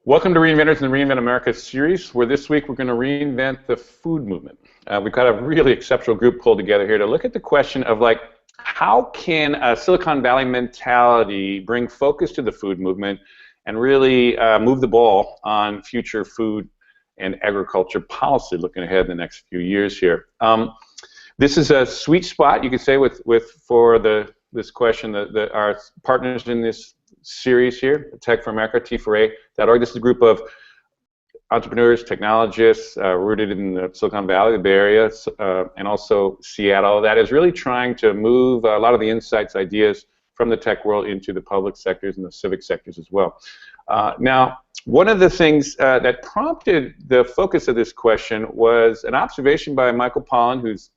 Welcome to Reinventors and the Reinvent America series, where this week we're going to reinvent the food movement. We've got a really exceptional group pulled together here to look at the question of, like, how can a Silicon Valley mentality bring focus to the food movement and really move the ball on future food and agriculture policy looking ahead in the next few years here. This is a sweet spot, you could say, for this question. Our partners in this series here, Tech for America, T4A.org. This is a group of entrepreneurs, technologists rooted in the Silicon Valley, the Bay Area, and also Seattle, that is really trying to move a lot of the insights, ideas from the tech world into the public sectors and the civic sectors as well. Now, one of the things that prompted the focus of this question was an observation by Michael Pollan, who's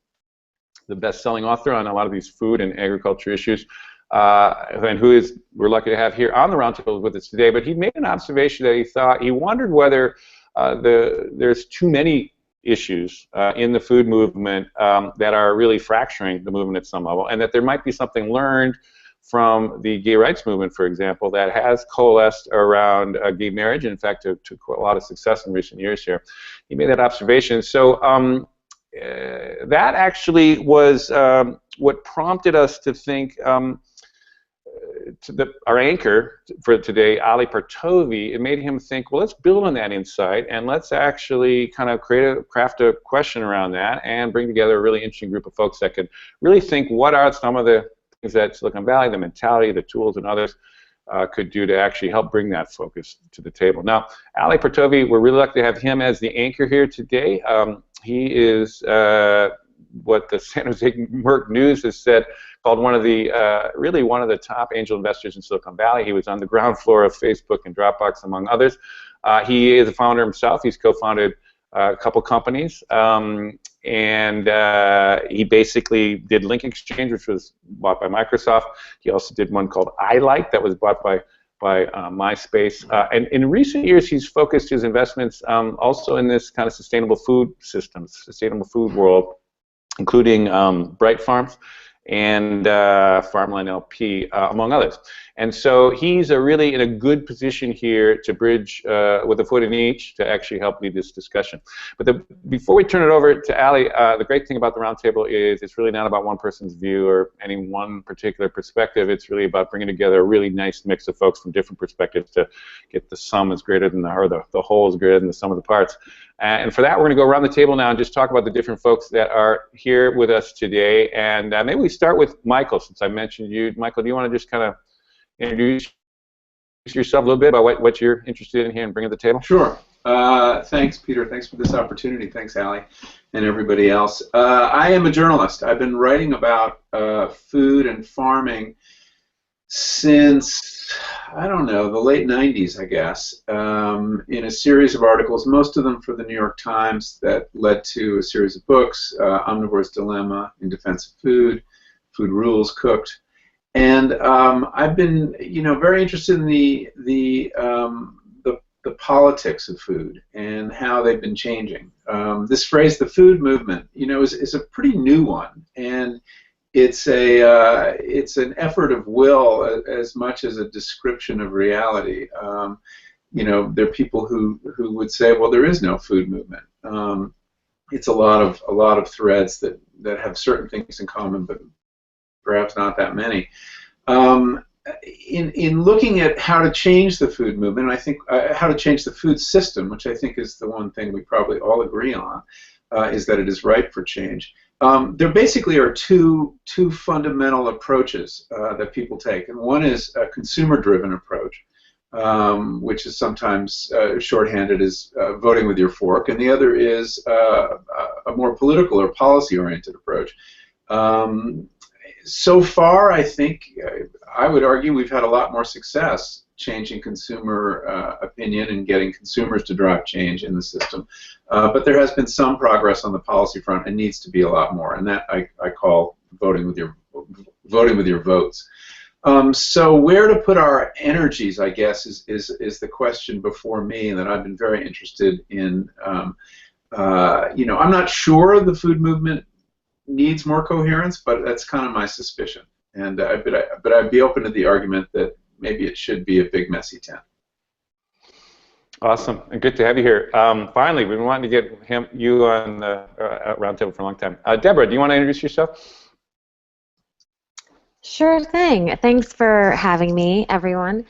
the best-selling author on a lot of these food and agriculture issues, and who we're lucky to have here on the Roundtable with us today. But he made an observation that he wondered whether there's too many issues in the food movement that are really fracturing the movement at some level, and that there might be something learned from the gay rights movement, for example, that has coalesced around gay marriage, and in fact to a lot of success in recent years here. He made that observation. So that actually was what prompted us to think our anchor for today, Ali Partovi. It made him think, well, let's build on that insight and let's actually kind of craft a question around that and bring together a really interesting group of folks that could really think what are some of the things that Silicon Valley, the mentality, the tools, and others could do to actually help bring that focus to the table. Now, Ali Partovi, we're really lucky to have him as the anchor here today. He is what the San Jose Merc News has said, called one of the really one of the top angel investors in Silicon Valley. He was on the ground floor of Facebook and Dropbox, among others. He is a founder himself. He's co-founded a couple companies, and he basically did Link Exchange, which was bought by Microsoft. He also did one called iLight that was bought by MySpace. And in recent years, he's focused his investments also in this kind of sustainable food systems, sustainable food world, including Bright Farms and Farmland LP, among others. And so he's really in a good position here to bridge with a foot in each to actually help lead this discussion. But before we turn it over to Ali, the great thing about the Roundtable is it's really not about one person's view or any one particular perspective. It's really about bringing together a really nice mix of folks from different perspectives to get the sum is greater than the whole is greater than the sum of the parts. And for that, we're going to go around the table now and just talk about the different folks that are here with us today. And maybe we start with Michael, since I mentioned you. Michael, do you want to just kind of introduce yourself a little bit about what you're interested in here and bring to the table? Sure. Thanks, Peter. Thanks for this opportunity. Thanks, Ali, and everybody else. I am a journalist. I've been writing about food and farming since, I don't know, the late 90s, I guess, in a series of articles, most of them for the New York Times, that led to a series of books, Omnivore's Dilemma, In Defense of Food, Food Rules Cooked. And I've been, very interested in the politics of food and how they've been changing. This phrase, the food movement, is a pretty new one, and it's an effort of will as much as a description of reality. There are people who would say, well, there is no food movement. It's a lot of threads that have certain things in common, but perhaps not that many. In looking at how to change the food movement, I think how to change the food system, which I think is the one thing we probably all agree on, is that it is ripe for change. There basically are two fundamental approaches that people take, and one is a consumer-driven approach, which is sometimes shorthanded as voting with your fork, and the other is a more political or policy-oriented approach. So far, I think, I would argue we've had a lot more success changing consumer opinion and getting consumers to drive change in the system. But there has been some progress on the policy front and needs to be a lot more, and that I call voting with your votes. So where to put our energies, I guess, is the question before me that I've been very interested in. I'm not sure the food movement needs more coherence, but that's kind of my suspicion. And but I'd be open to the argument that maybe it should be a big messy tent. Awesome, and good to have you here. Finally, we've been wanting to get you on the Roundtable for a long time. Debra, do you want to introduce yourself? Sure thing. Thanks for having me, everyone.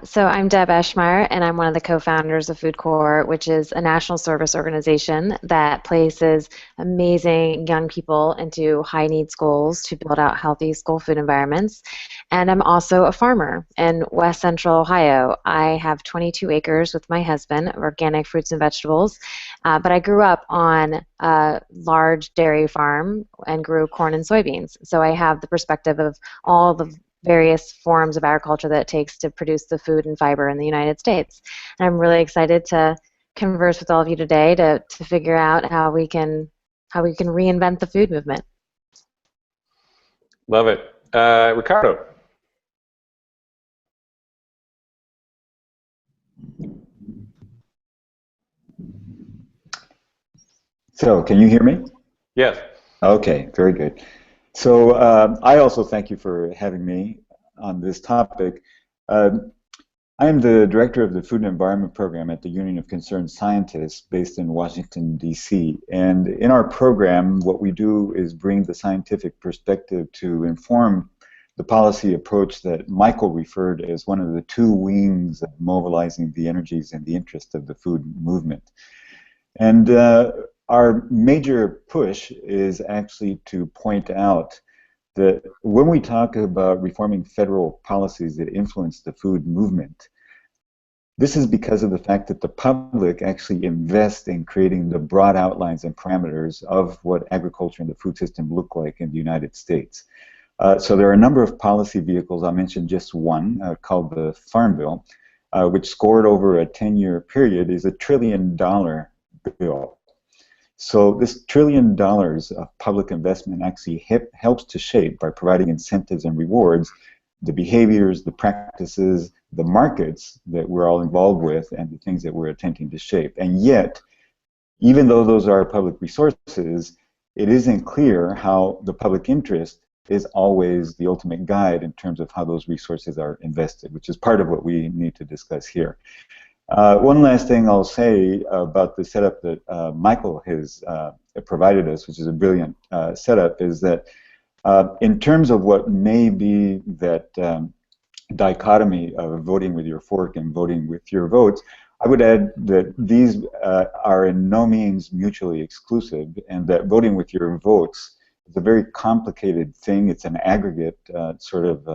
So I'm Deb Eschmeyer, and I'm one of the co-founders of FoodCorps, which is a national service organization that places amazing young people into high-need schools to build out healthy school food environments. And I'm also a farmer in West Central Ohio. I have 22 acres with my husband of organic fruits and vegetables, but I grew up on a large dairy farm and grew corn and soybeans. So I have the perspective of all the various forms of agriculture that it takes to produce the food and fiber in the United States. And I'm really excited to converse with all of you today to figure out how we can reinvent the food movement. Love it. Ricardo. So, can you hear me? Yes. Okay, very good. So, I also thank you for having me on this topic. I am the director of the Food and Environment Program at the Union of Concerned Scientists based in Washington, D.C. And in our program, what we do is bring the scientific perspective to inform the policy approach that Michael referred as one of the two wings of mobilizing the energies and the interest of the food movement. And our major push is actually to point out that when we talk about reforming federal policies that influence the food movement, this is because of the fact that the public actually invests in creating the broad outlines and parameters of what agriculture and the food system look like in the United States. So there are a number of policy vehicles. I'll mention just one called the Farm Bill, which scored over a 10-year period is $1 trillion bill. So this $1 trillion of public investment actually helps to shape, by providing incentives and rewards, the behaviors, the practices, the markets that we're all involved with, and the things that we're attempting to shape. And yet, even though those are public resources, it isn't clear how the public interest is always the ultimate guide in terms of how those resources are invested, which is part of what we need to discuss here. One last thing I'll say about the setup that Michael has provided us, which is a brilliant setup, is that in terms of what may be that dichotomy of voting with your fork and voting with your votes, I would add that these are in no means mutually exclusive, and that voting with your votes is a very complicated thing. It's an aggregate sort of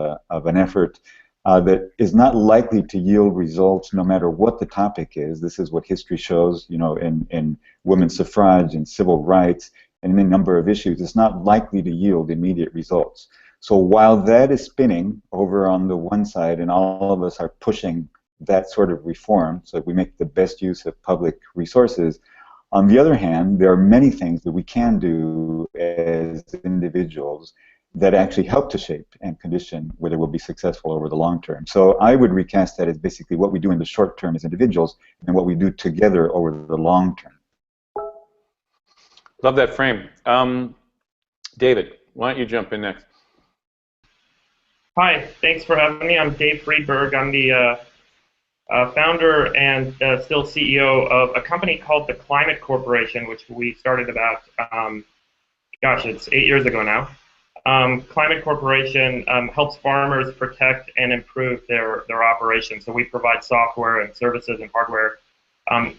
an effort that is not likely to yield results no matter what the topic is. This is what history shows, you know, in women's suffrage and civil rights and a number of issues. It's not likely to yield immediate results. So while that is spinning over on the one side and all of us are pushing that sort of reform so that we make the best use of public resources, on the other hand, there are many things that we can do as individuals that actually help to shape and condition whether we'll be successful over the long term. So I would recast that as basically what we do in the short term as individuals and what we do together over the long term. Love that frame. David, why don't you jump in next? Hi, thanks for having me. I'm Dave Friedberg. I'm the founder and still CEO of a company called the Climate Corporation, which we started about, gosh, it's 8 years ago now. Climate Corporation helps farmers protect and improve their operations. So we provide software and services and hardware,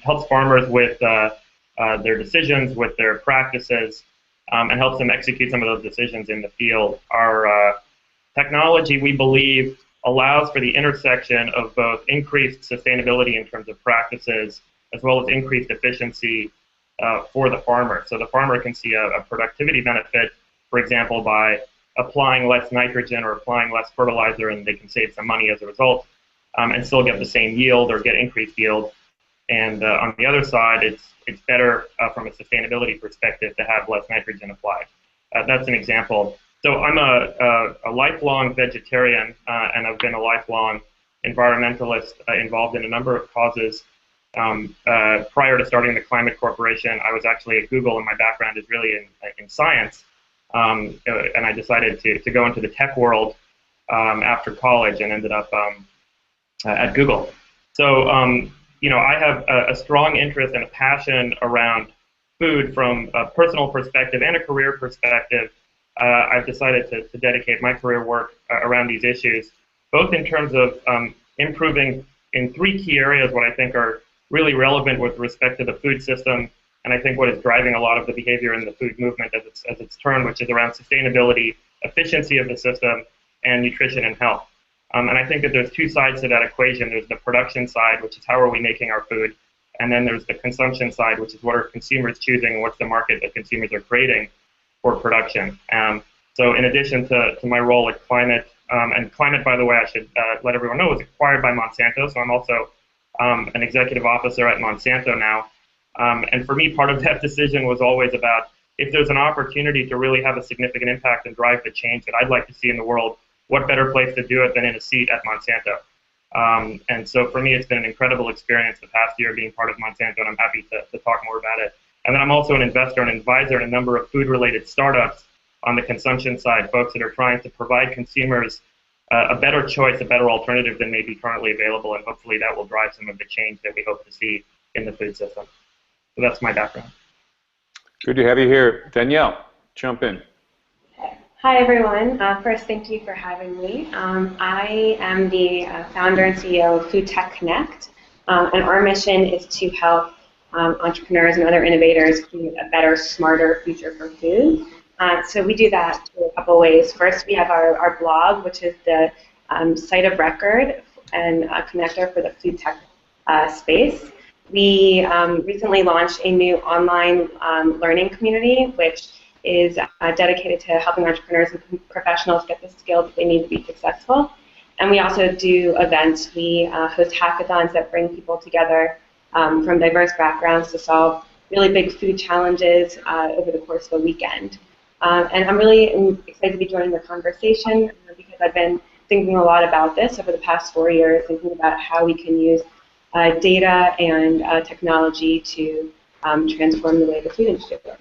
helps farmers with their decisions, with their practices, and helps them execute some of those decisions in the field. Our technology, we believe, allows for the intersection of both increased sustainability in terms of practices as well as increased efficiency for the farmer. So the farmer can see a productivity benefit, for example, by applying less nitrogen or applying less fertilizer, and they can save some money as a result, and still get the same yield or get increased yield. And on the other side, it's better from a sustainability perspective to have less nitrogen applied. That's an example. So I'm a lifelong vegetarian, and I've been a lifelong environmentalist involved in a number of causes. Prior to starting the Climate Corporation, I was actually at Google, and my background is really in science. And I decided to go into the tech world after college and ended up at Google. So I have a strong interest and a passion around food from a personal perspective and a career perspective. I've decided to dedicate my career work around these issues, both in terms of improving in 3 key areas what I think are really relevant with respect to the food system, and I think what is driving a lot of the behavior in the food movement as it's termed, which is around sustainability, efficiency of the system, and nutrition and health. And I think that there's 2 sides to that equation. There's the production side, which is how are we making our food, and then there's the consumption side, which is what are consumers choosing, and what's the market that consumers are creating for production. So in addition to my role at Climate, and Climate, by the way, I should let everyone know, was acquired by Monsanto, so I'm also an executive officer at Monsanto now. And for me, part of that decision was always about if there's an opportunity to really have a significant impact and drive the change that I'd like to see in the world, what better place to do it than in a seat at Monsanto? And so for me, it's been an incredible experience the past year being part of Monsanto, and I'm happy to talk more about it. And then I'm also an investor and advisor in a number of food-related startups on the consumption side, folks that are trying to provide consumers a better choice, a better alternative than may be currently available, and hopefully that will drive some of the change that we hope to see in the food system. So that's my background. Good to have you here. Danielle, jump in. Hi, everyone. First, thank you for having me. I am the founder and CEO of Food+Tech Connect, and our mission is to help entrepreneurs and other innovators create a better, smarter future for food. So we do that in a couple ways. First, we have our blog, which is the site of record and a connector for the Food+Tech space. We recently launched a new online learning community, which is dedicated to helping entrepreneurs and professionals get the skills that they need to be successful. And we also do events. We host hackathons that bring people together from diverse backgrounds to solve really big food challenges over the course of a weekend. And I'm really excited to be joining the conversation because I've been thinking a lot about this over the past 4 years, thinking about how we can use data and technology to transform the way the food industry works.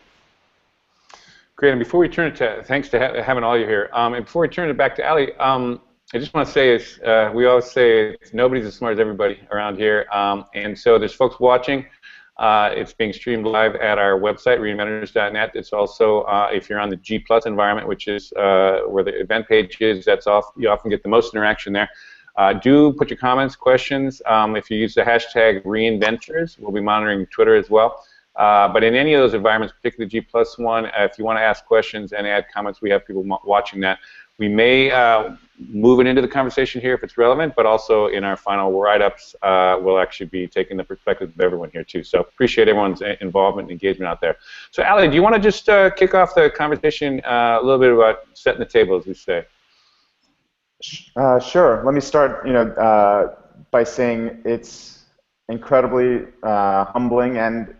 Great, and before we turn it to, thanks to having all you here, and before we turn it back to Ali, I just want to say, we always say nobody's as smart as everybody around here, and so there's folks watching. It's being streamed live at our website, reinventors.net. It's also, if you're on the G+ environment, which is where the event page is, you often get the most interaction there. Do put your comments, questions. If you use the hashtag Reinventors, we'll be monitoring Twitter as well. But in any of those environments, particularly the G+ one, if you want to ask questions and add comments, we have people watching that. We may move it into the conversation here if it's relevant, but also in our final write-ups, we'll actually be taking the perspective of everyone here too. So appreciate everyone's involvement and engagement out there. So Ali, do you want to just kick off the conversation a little bit about setting the table, as we say? Sure. Let me start, by saying it's incredibly humbling and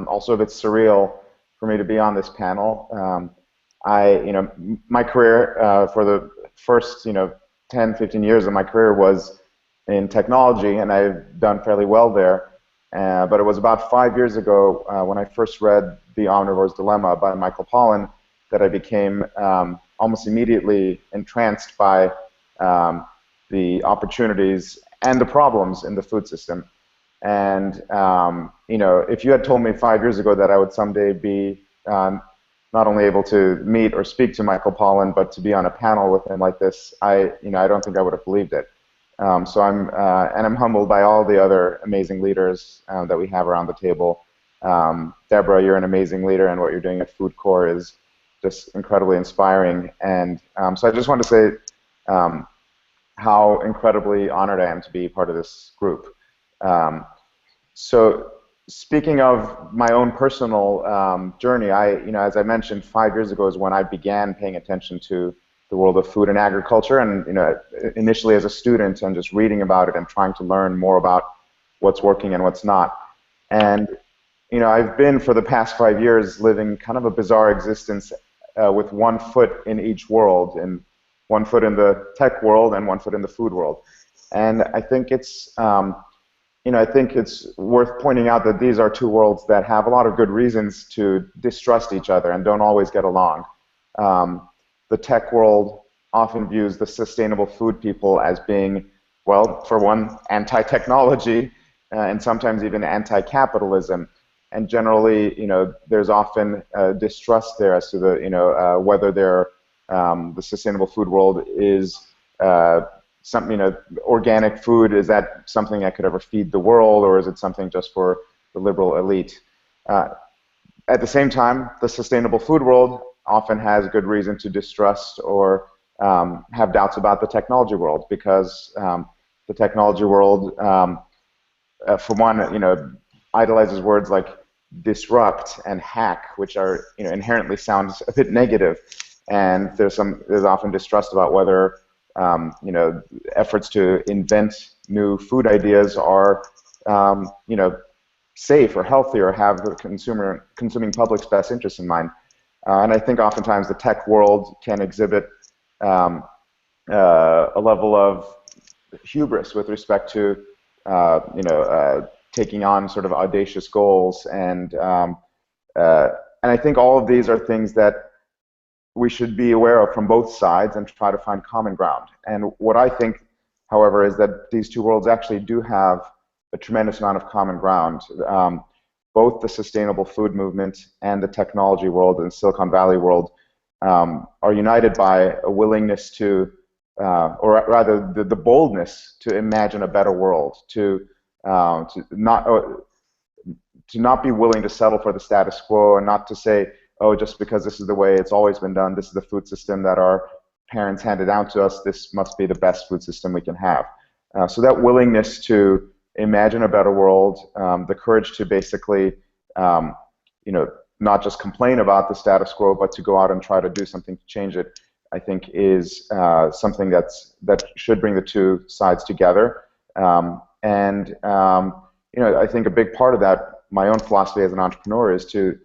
also a bit surreal for me to be on this panel. My career for the first, 10, 15 years of my career was in technology, and I've done fairly well there. But it was about 5 years ago when I first read The Omnivore's Dilemma by Michael Pollan that I became almost immediately entranced by the opportunities and the problems in the food system. And, if you had told me 5 years ago that I would someday be not only able to meet or speak to Michael Pollan, but to be on a panel with him like this, I don't think I would have believed it. So I'm humbled by all the other amazing leaders that we have around the table. Debra, you're an amazing leader, and what you're doing at FoodCorps is just incredibly inspiring. And so I just want to say how incredibly honored I am to be part of this group. So speaking of my own personal journey, as I mentioned, 5 years ago is when I began paying attention to the world of food and agriculture, and initially as a student and just reading about it and trying to learn more about what's working and what's not. And I've been for the past 5 years living kind of a bizarre existence with 1 foot in each world, and 1 foot in the tech world and 1 foot in the food world. And I think it's worth pointing out that these are 2 worlds that have a lot of good reasons to distrust each other and don't always get along. The tech world often views the sustainable food people as being, well, for one, anti-technology, and sometimes even anti-capitalism. And generally, there's often distrust there as to the, whether the sustainable food world is something, organic food, is that something that could ever feed the world, or is it something just for the liberal elite? At the same time, the sustainable food world often has good reason to distrust or have doubts about the technology world, because the technology world, for one, idolizes words like disrupt and hack, which are inherently sounds a bit negative, and there's often distrust about whether efforts to invent new food ideas are safe or healthy or have the consuming public's best interest in mind. And I think oftentimes the tech world can exhibit a level of hubris with respect to taking on sort of audacious goals, and I think all of these are things that we should be aware of from both sides and try to find common ground. And what I think, however, is that these two worlds actually do have a tremendous amount of common ground. Both the sustainable food movement and the technology world and Silicon Valley world are united by a willingness to, or rather the boldness to imagine a better world, to not be willing to settle for the status quo, and not to say, oh, just because this is the way it's always been done, this is the food system that our parents handed down to us, this must be the best food system we can have. So that willingness to imagine a better world, the courage to basically, not just complain about the status quo, but to go out and try to do something to change it, I think is something that should bring the two sides together. I think a big part of that, my own philosophy as an entrepreneur, is to,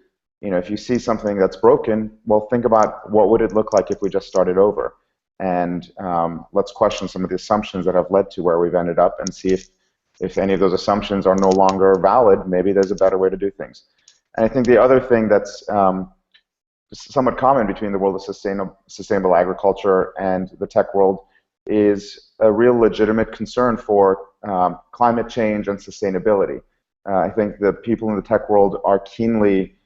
if you see something that's broken, well, think about what would it look like if we just started over, and let's question some of the assumptions that have led to where we've ended up, and see if any of those assumptions are no longer valid. Maybe there's a better way to do things. And I think the other thing that's somewhat common between the world of sustainable agriculture and the tech world is a real legitimate concern for climate change and sustainability. I think the people in the tech world are keenly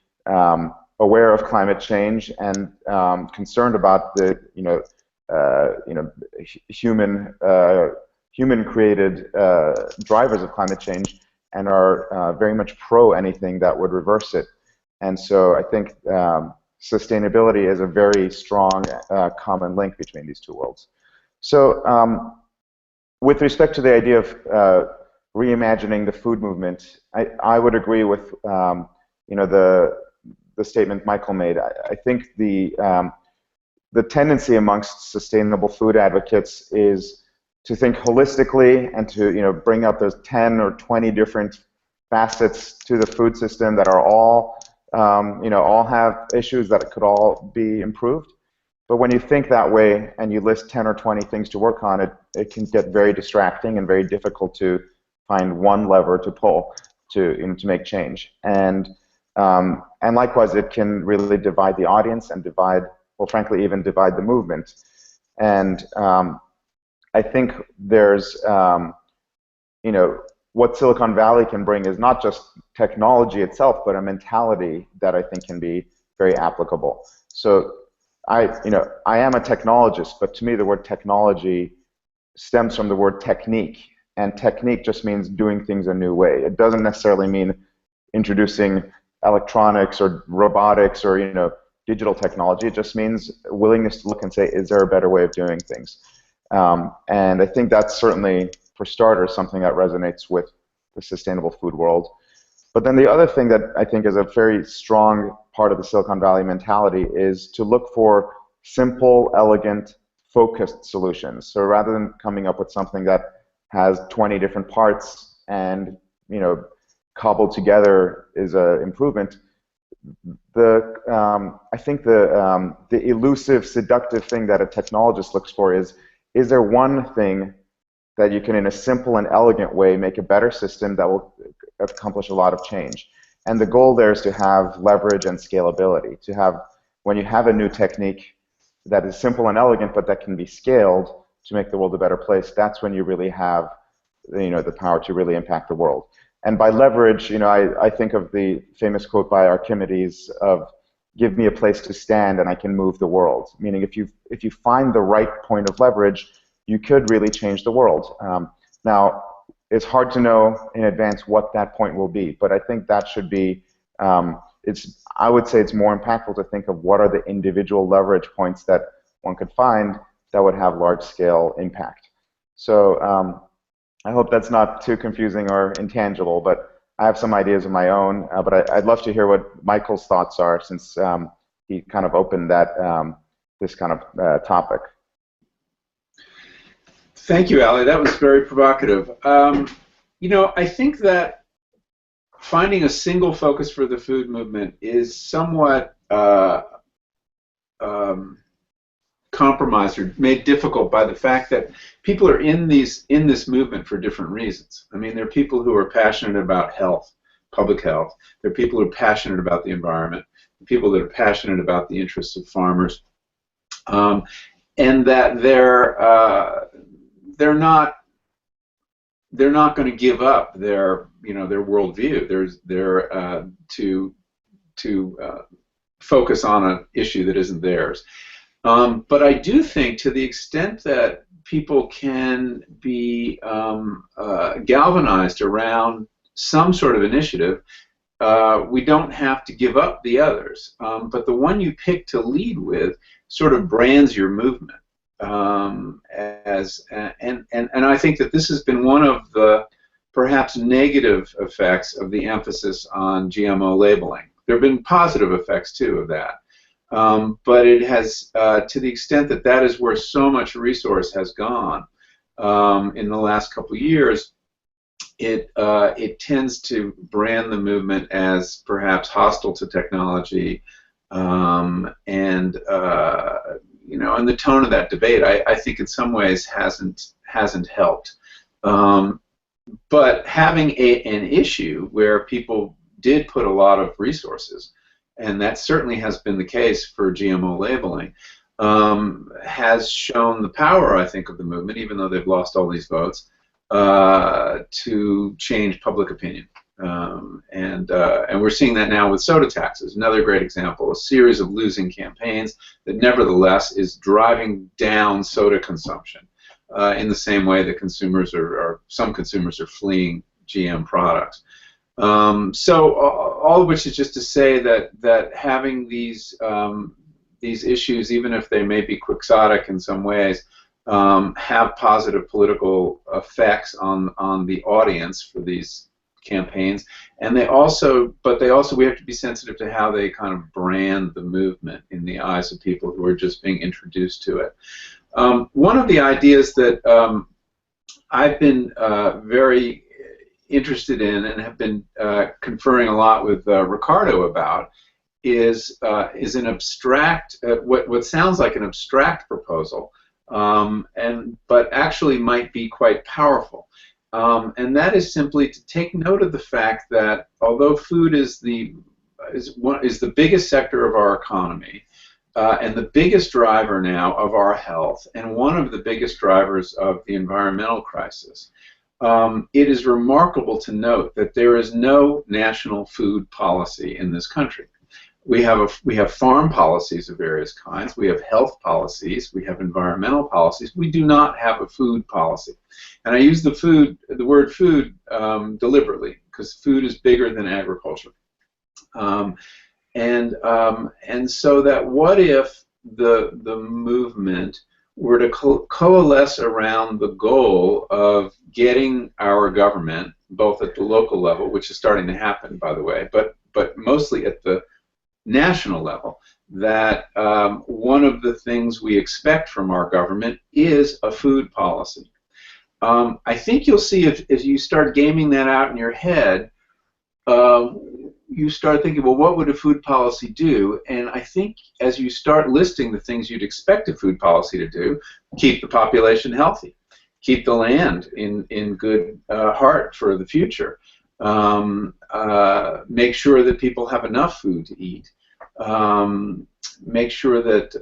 aware of climate change and concerned about the human-created drivers of climate change, and are very much pro anything that would reverse it. And so I think sustainability is a very strong common link between these two worlds. So with respect to the idea of reimagining the food movement, I would agree with the statement Michael made. I think the tendency amongst sustainable food advocates is to think holistically and to bring up those 10 or 20 different facets to the food system that are all all have issues that could all be improved. But when you think that way and you list 10 or 20 things to work on, it can get very distracting and very difficult to find one lever to pull to make change. And likewise, it can really divide the audience and frankly, even divide the movement. And I think there's, what Silicon Valley can bring is not just technology itself, but a mentality that I think can be very applicable. So I am a technologist, but to me the word technology stems from the word technique, and technique just means doing things a new way. It doesn't necessarily mean introducing electronics or robotics or digital technology. It just means willingness to look and say, is there a better way of doing things? And I think that's certainly, for starters, something that resonates with the sustainable food world. But then the other thing that I think is a very strong part of the Silicon Valley mentality is to look for simple, elegant, focused solutions. So rather than coming up with something that has 20 different parts and cobbled together is an improvement, I think the elusive, seductive thing that a technologist looks for is there one thing that you can, in a simple and elegant way, make a better system that will accomplish a lot of change? And the goal there is to have leverage and scalability. To have, when you have a new technique that is simple and elegant, but that can be scaled to make the world a better place, that's when you really have the power to really impact the world. And by leverage, I think of the famous quote by Archimedes of "Give me a place to stand, and I can move the world." Meaning, if you find the right point of leverage, you could really change the world. Now, it's hard to know in advance what that point will be, but I think that should be. I would say it's more impactful to think of what are the individual leverage points that one could find that would have large-scale impact. So. I hope that's not too confusing or intangible, but I have some ideas of my own. But I'd love to hear what Michael's thoughts are, since he kind of opened that this kind of topic. Thank you, Ali. That was very provocative. I think that finding a single focus for the food movement is somewhat compromised or made difficult by the fact that people are in this movement for different reasons. I mean, there are people who are passionate about health, public health. There are people who are passionate about the environment. People that are passionate about the interests of farmers, and that they're not going to give up their worldview. They're to focus on an issue that isn't theirs. But I do think, to the extent that people can be galvanized around some sort of initiative, we don't have to give up the others. But the one you pick to lead with sort of brands your movement. And I think that this has been one of the perhaps negative effects of the emphasis on GMO labeling. There have been positive effects, too, of that. But it has, to the extent that that is where so much resource has gone in the last couple of years, it tends to brand the movement as perhaps hostile to technology, and the tone of that debate, I think, in some ways hasn't helped. But having an issue where people did put a lot of resources, and that certainly has been the case for GMO labeling, has shown the power, I think, of the movement, even though they've lost all these votes, to change public opinion. And we're seeing that now with soda taxes, another great example, a series of losing campaigns that nevertheless is driving down soda consumption in the same way that some consumers are fleeing GM products. So all of which is just to say that having these issues, even if they may be quixotic in some ways, have positive political effects on the audience for these campaigns, and we have to be sensitive to how they kind of brand the movement in the eyes of people who are just being introduced to it. One of the ideas that I've been very interested in and have been conferring a lot with Ricardo about is an abstract, what sounds like an abstract proposal, but actually might be quite powerful. And that is simply to take note of the fact that although food is the biggest sector of our economy, and the biggest driver now of our health, and one of the biggest drivers of the environmental crisis, it is remarkable to note that there is no national food policy in this country. We have farm policies of various kinds. We have health policies. We have environmental policies. We do not have a food policy. And I use the word food deliberately, because food is bigger than agriculture. And so that what if the movement were to coalesce around the goal of getting our government, both at the local level, which is starting to happen, by the way, but mostly at the national level, that one of the things we expect from our government is a food policy. I think you'll see if you start gaming that out in your head, you start thinking, well, what would a food policy do? And I think as you start listing the things you'd expect a food policy to do, keep the population healthy, keep the land in good heart for the future, make sure that people have enough food to eat, make sure that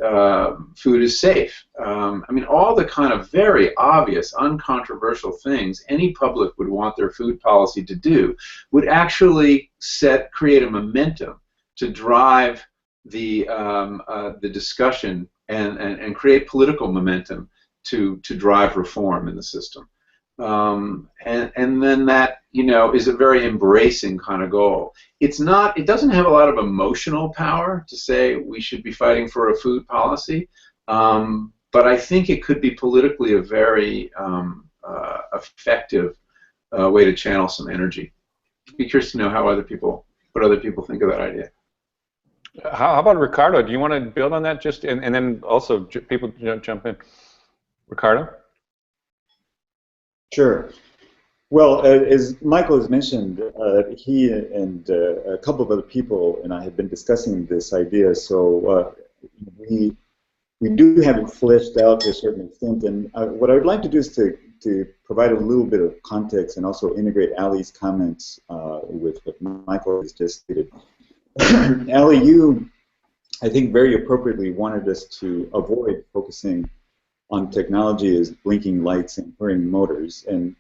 food is safe. I mean, all the kind of very obvious, uncontroversial things any public would want their food policy to do would actually create a momentum to drive the discussion and create political momentum to drive reform in the system. And then that, is a very embracing kind of goal. It doesn't have a lot of emotional power to say we should be fighting for a food policy, but I think it could be politically a very effective way to channel some energy. I'd be curious to know what other people think of that idea. How about Ricardo? Do you want to build on that and then also people jump in? Ricardo? Sure. Well, as Michael has mentioned, he and a couple of other people and I have been discussing this idea. So we do have it fleshed out to a certain extent. And what I would like to do is to provide a little bit of context and also integrate Ali's comments with what Michael has just stated. Ali, you, I think, very appropriately wanted us to avoid focusing on technology as blinking lights and whirring motors, and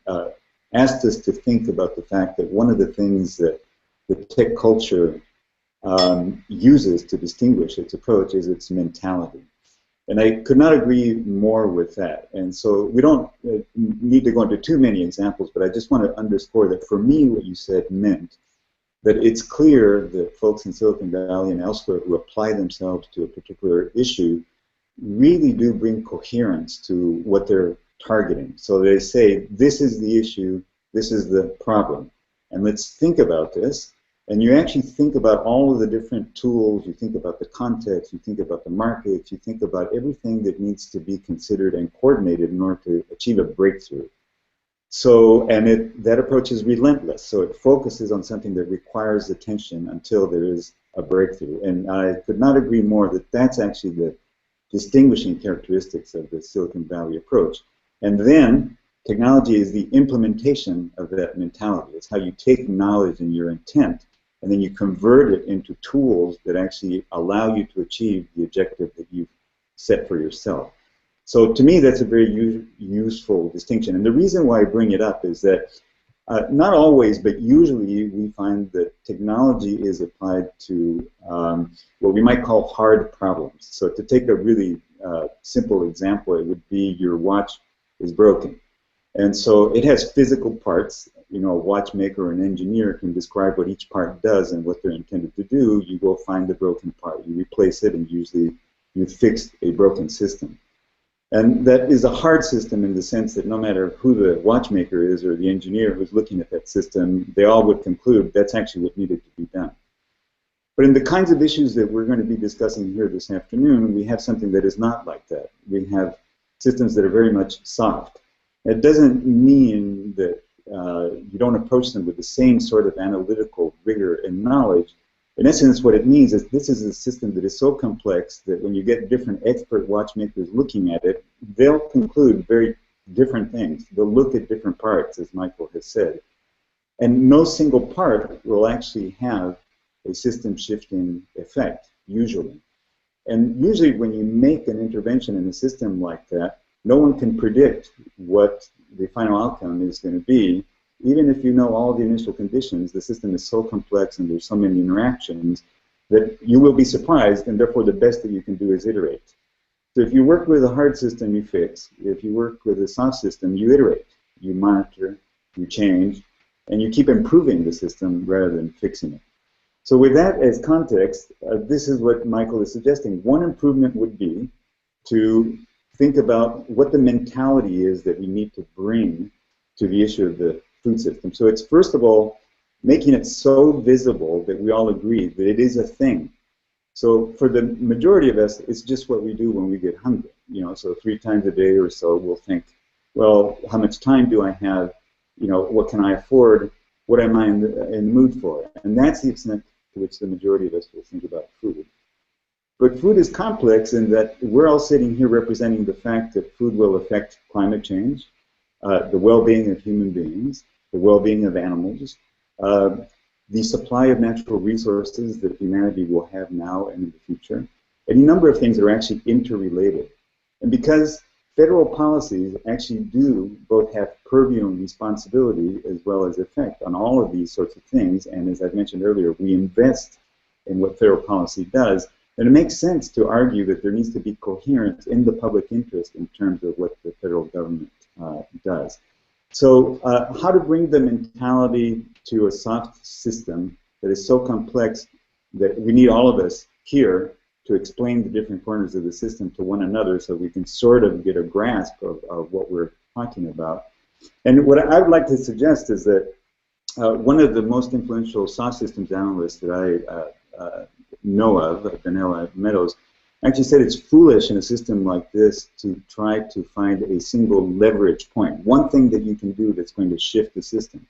asked us to think about the fact that one of the things that the tech culture uses to distinguish its approach is its mentality. And I could not agree more with that. And so we don't need to go into too many examples, but I just want to underscore that for me what you said meant that it's clear that folks in Silicon Valley and elsewhere who apply themselves to a particular issue really do bring coherence to what they're targeting. So they say, this is the issue, this is the problem, and let's think about this. And you actually think about all of the different tools, you think about the context, you think about the markets, you think about everything that needs to be considered and coordinated in order to achieve a breakthrough. So, and that approach is relentless. So it focuses on something that requires attention until there is a breakthrough. And I could not agree more that that's actually the distinguishing characteristics of the Silicon Valley approach. And then technology is the implementation of that mentality. It's how you take knowledge and your intent, and then you convert it into tools that actually allow you to achieve the objective that you've set for yourself. So to me, that's a very useful distinction. And the reason why I bring it up is that not always, but usually we find that technology is applied to what we might call hard problems. So to take a really simple example, it would be your watch is broken. And so it has physical parts. A watchmaker or an engineer can describe what each part does and what they're intended to do. You go find the broken part, you replace it, and usually you fix a broken system. And that is a hard system in the sense that no matter who the watchmaker is or the engineer who's looking at that system, they all would conclude that's actually what needed to be done. But in the kinds of issues that we're going to be discussing here this afternoon, we have something that is not like that. We have systems that are very much soft. It doesn't mean that you don't approach them with the same sort of analytical rigor and knowledge. In essence, what it means is this is a system that is so complex that when you get different expert watchmakers looking at it, they'll conclude very different things. They'll look at different parts, as Michael has said. And no single part will actually have a system-shifting effect, usually. And usually when you make an intervention in a system like that, no one can predict what the final outcome is going to be. Even if you know all the initial conditions, the system is so complex and there's so many interactions that you will be surprised, and therefore the best that you can do is iterate. So if you work with a hard system, you fix. If you work with a soft system, you iterate. You monitor, you change, and you keep improving the system rather than fixing it. So with that as context, this is what Michael is suggesting. One improvement would be to think about what the mentality is that we need to bring to the issue of the food system. So it's, first of all, making it so visible that we all agree that it is a thing. So for the majority of us, it's just what we do when we get hungry. So 3 times a day or so, we'll think, well, how much time do I have? What can I afford? What am I in the mood for? And that's the extent to which the majority of us will think about food. But food is complex in that we're all sitting here representing the fact that food will affect climate change, the well-being of human beings, the well-being of animals, the supply of natural resources that humanity will have now and in the future, and a number of things that are actually interrelated. And because federal policies actually do both have purview and responsibility as well as effect on all of these sorts of things, and as I've mentioned earlier, we invest in what federal policy does, then it makes sense to argue that there needs to be coherence in the public interest in terms of what the federal government does. So how to bring the mentality to a soft system that is so complex that we need all of us here to explain the different corners of the system to one another so we can sort of get a grasp of what we're talking about. And what I would like to suggest is that one of the most influential soft systems analysts that I know of, Danielle Meadows, actually said it's foolish in a system like this to try to find a single leverage point, one thing that you can do that's going to shift the system.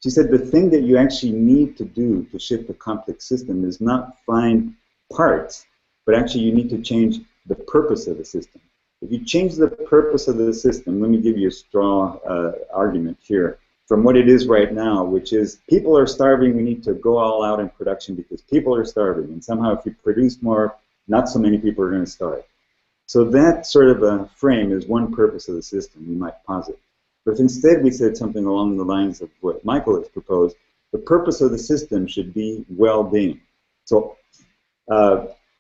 She said the thing that you actually need to do to shift a complex system is not find parts, but actually you need to change the purpose of the system. If you change the purpose of the system, let me give you a strong argument here, from what it is right now, which is people are starving, we need to go all out in production because people are starving, and somehow if you produce more, not so many people are going to starve. So that sort of a frame is one purpose of the system, we might posit. But if instead we said something along the lines of what Michael has proposed, the purpose of the system should be well-being. So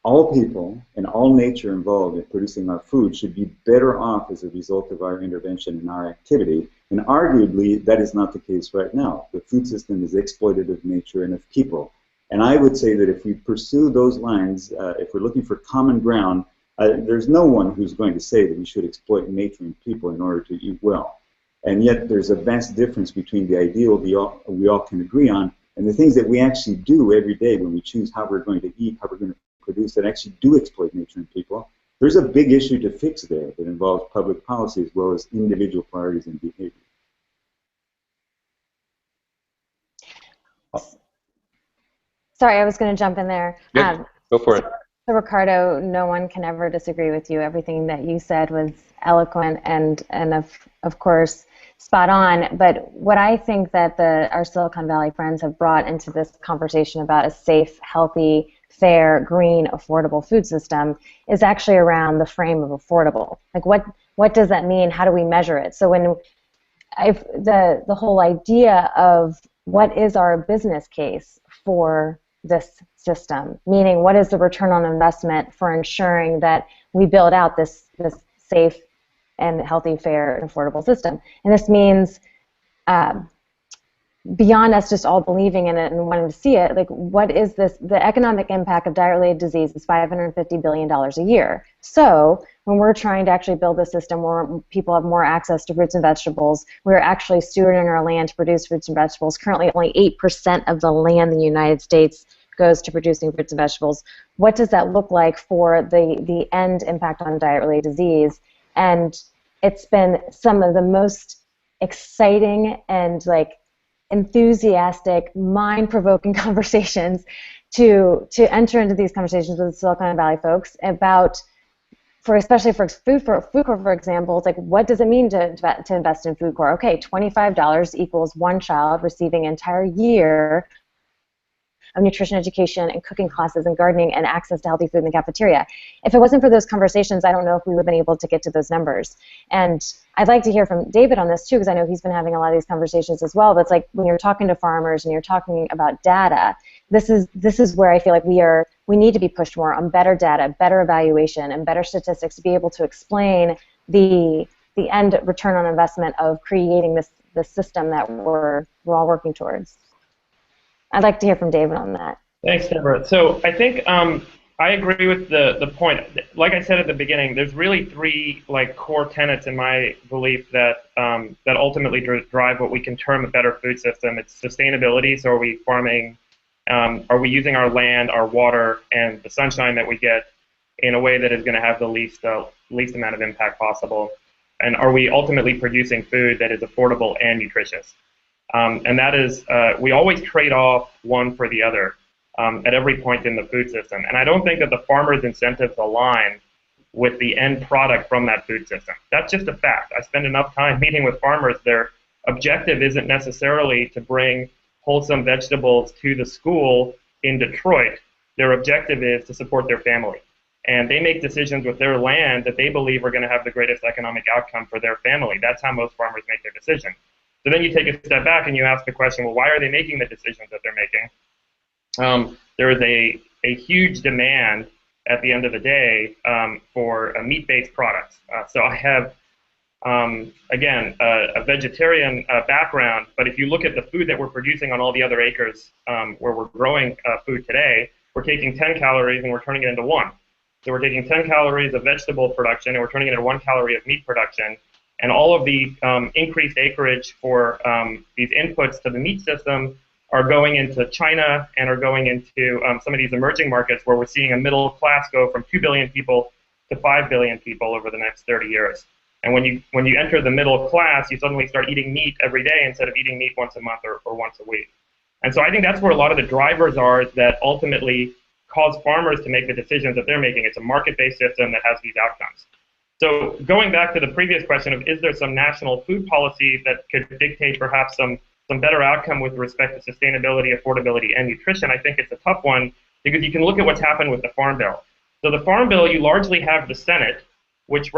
all people and all nature involved in producing our food should be better off as a result of our intervention and our activity. And arguably, that is not the case right now. The food system is exploited of nature and of people. And I would say that if we pursue those lines, if we're looking for common ground, there's no one who's going to say that we should exploit nature and people in order to eat well. And yet there's a vast difference between the ideal we all can agree on and the things that we actually do every day when we choose how we're going to eat, how we're going to produce, that actually do exploit nature and people. There's a big issue to fix there that involves public policy as well as individual priorities and behavior. Sorry, I was going to jump in there. Yeah, go for it. So Ricardo, no one can ever disagree with you. Everything that you said was eloquent and of course spot on. But what I think that our Silicon Valley friends have brought into this conversation about a safe, healthy, fair, green, affordable food system is actually around the frame of affordable. Like what does that mean? How do we measure it? So when the whole idea of what is our business case for this system, meaning what is the return on investment for ensuring that we build out this safe and healthy, fair, and affordable system. And this means beyond us just all believing in it and wanting to see it, like what is this? The economic impact of diet-related disease is $550 billion a year. So when we're trying to actually build a system where people have more access to fruits and vegetables, we're actually stewarding our land to produce fruits and vegetables. Currently only 8% of the land in the United States goes to producing fruits and vegetables. What does that look like for the end impact on diet-related disease? And it's been some of the most exciting and enthusiastic, mind-provoking conversations to enter into these conversations with the Silicon Valley folks about, especially for FoodCorps, for example, it's like, what does it mean to invest in FoodCorps? Okay, $25 equals one child receiving an entire year of nutrition education and cooking classes and gardening and access to healthy food in the cafeteria. If it wasn't for those conversations, I don't know if we would have been able to get to those numbers. And I'd like to hear from David on this too, because I know he's been having a lot of these conversations as well. But it's like when you're talking to farmers and you're talking about data, this is where I feel like we need to be pushed more on better data, better evaluation, and better statistics to be able to explain the end return on investment of creating this system that we're all working towards. I'd like to hear from David on that. Thanks, Debra. So I think I agree with the point. Like I said at the beginning, there's really three core tenets in my belief that that ultimately drive what we can term a better food system. It's sustainability. So are we farming? Are we using our land, our water, and the sunshine that we get in a way that is going to have the least amount of impact possible? And are we ultimately producing food that is affordable and nutritious? And that is, we always trade off one for the other at every point in the food system. And I don't think that the farmer's incentives align with the end product from that food system. That's just a fact. I spend enough time meeting with farmers. Their objective isn't necessarily to bring wholesome vegetables to the school in Detroit, their objective is to support their family. And they make decisions with their land that they believe are going to have the greatest economic outcome for their family. That's how most farmers make their decision. So then you take a step back and you ask the question, well, why are they making the decisions that they're making? There is a huge demand at the end of the day for meat-based products. So I have, again, a vegetarian background, but if you look at the food that we're producing on all the other acres where we're growing food today, we're taking 10 calories and we're turning it into 1. So we're taking 10 calories of vegetable production and we're turning it into 1 calorie of meat production. And all of the increased acreage for these inputs to the meat system are going into China and are going into some of these emerging markets where we're seeing a middle class go from 2 billion people to 5 billion people over the next 30 years. And when you enter the middle class, you suddenly start eating meat every day instead of eating meat once a month or once a week. And so I think that's where a lot of the drivers are that ultimately cause farmers to make the decisions that they're making. It's a market-based system that has these outcomes. So going back to the previous question of is there some national food policy that could dictate perhaps some better outcome with respect to sustainability, affordability, and nutrition, I think it's a tough one because you can look at what's happened with the Farm Bill. So the Farm Bill, you largely have the Senate, which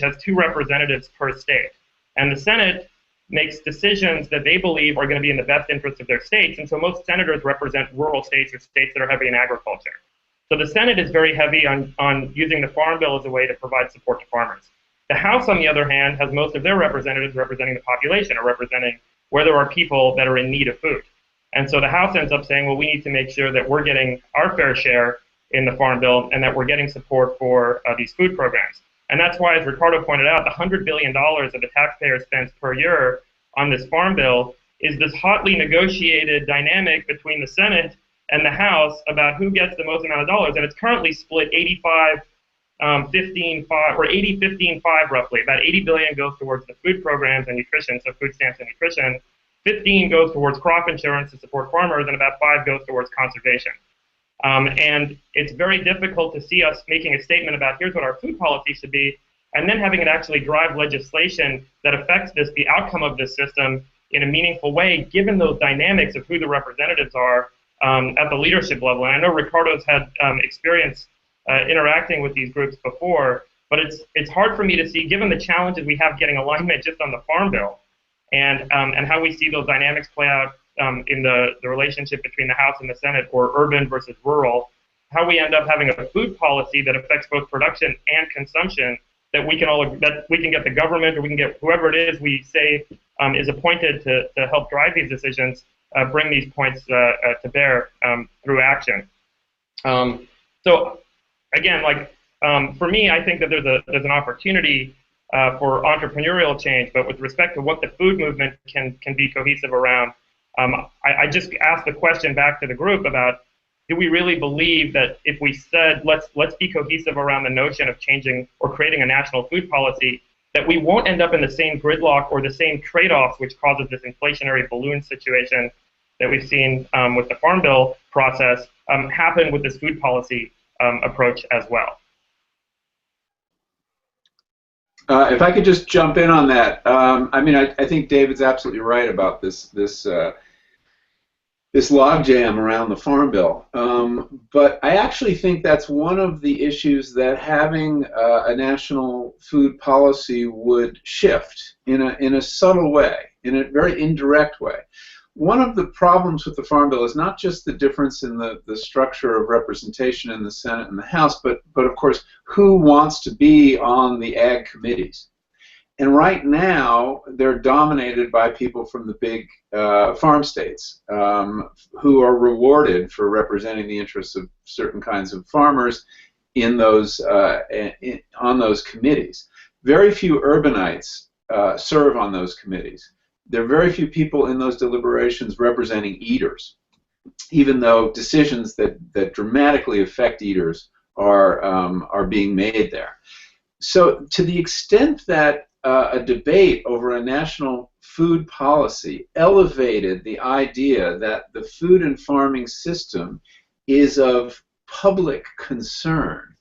has 2 representatives per state. And the Senate makes decisions that they believe are going to be in the best interest of their states. And so most senators represent rural states or states that are heavy in agriculture. So the Senate is very heavy on using the Farm Bill as a way to provide support to farmers. The House, on the other hand, has most of their representatives representing the population or representing where there are people that are in need of food. And so the House ends up saying, well, we need to make sure that we're getting our fair share in the Farm Bill and that we're getting support for these food programs. And that's why, as Ricardo pointed out, the $100 billion that the taxpayer spends per year on this Farm Bill is this hotly negotiated dynamic between the Senate and the House about who gets the most amount of dollars. And it's currently split 85, 15, 5, or 80, 15, 5 roughly. About 80 billion goes towards the food programs and nutrition, so food stamps and nutrition. 15 goes towards crop insurance to support farmers, and about 5 goes towards conservation. And it's very difficult to see us making a statement about here's what our food policy should be, and then having it actually drive legislation that affects the outcome of this system in a meaningful way, given those dynamics of who the representatives are at the leadership level. And I know Ricardo's had experience interacting with these groups before, but it's hard for me to see, given the challenges we have getting alignment just on the Farm Bill, and how we see those dynamics play out in the relationship between the House and the Senate, or urban versus rural, how we end up having a food policy that affects both production and consumption that we can get the government, or we can get whoever it is we say is appointed to help drive these decisions, bring these points to bear through action. So again, for me, I think that there's an opportunity for entrepreneurial change, but with respect to what the food movement can be cohesive around, I just asked the question back to the group about, do we really believe that if we said let's be cohesive around the notion of changing or creating a national food policy, that we won't end up in the same gridlock or the same trade-offs which causes this inflationary balloon situation that we've seen with the Farm Bill process happen with this food policy approach as well. If I could just jump in on that, I mean, I think David's absolutely right about this logjam around the Farm Bill. But I actually think that's one of the issues that having a national food policy would shift in a subtle way, in a very indirect way. One of the problems with the Farm Bill is not just the difference in the structure of representation in the Senate and the House, but of course, who wants to be on the ag committees. And right now, they're dominated by people from the big farm states who are rewarded for representing the interests of certain kinds of farmers in those on those committees. Very few urbanites serve on those committees. There are very few people in those deliberations representing eaters, even though decisions that dramatically affect eaters are being made there. So to the extent that a debate over a national food policy elevated the idea that the food and farming system is of public concern,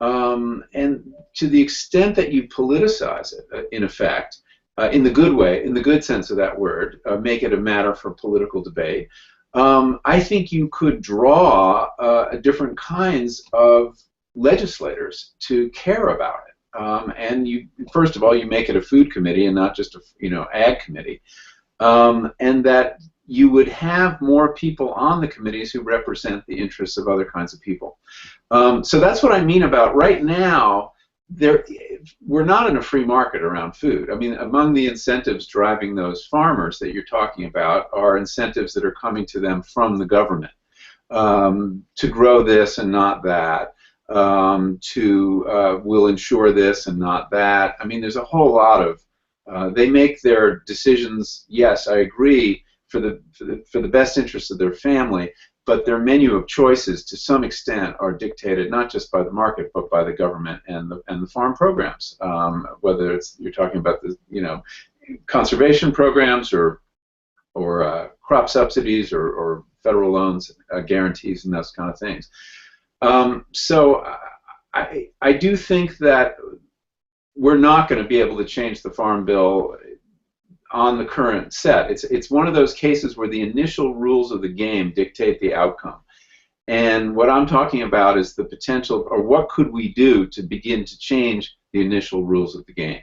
and to the extent that you politicize it, in effect, in the good way, in the good sense of that word, make it a matter for political debate, I think you could draw different kinds of legislators to care about it. And you, first of all, you make it a food committee and not just a ag committee, and that you would have more people on the committees who represent the interests of other kinds of people. So that's what I mean about right now. We're not in a free market around food. I mean, among the incentives driving those farmers that you're talking about are incentives that are coming to them from the government to grow this and not that, will ensure this and not that. I mean, there's a whole lot of, they make their decisions, yes, I agree, for the best interests of their family, but their menu of choices to some extent are dictated not just by the market but by the government and the farm programs. Whether it's you're talking about the conservation programs or crop subsidies or federal loans, guarantees, and those kind of things. So I do think that we're not going to be able to change the Farm Bill on the current set. It's one of those cases where the initial rules of the game dictate the outcome. And what I'm talking about is the potential, or what could we do to begin to change the initial rules of the game.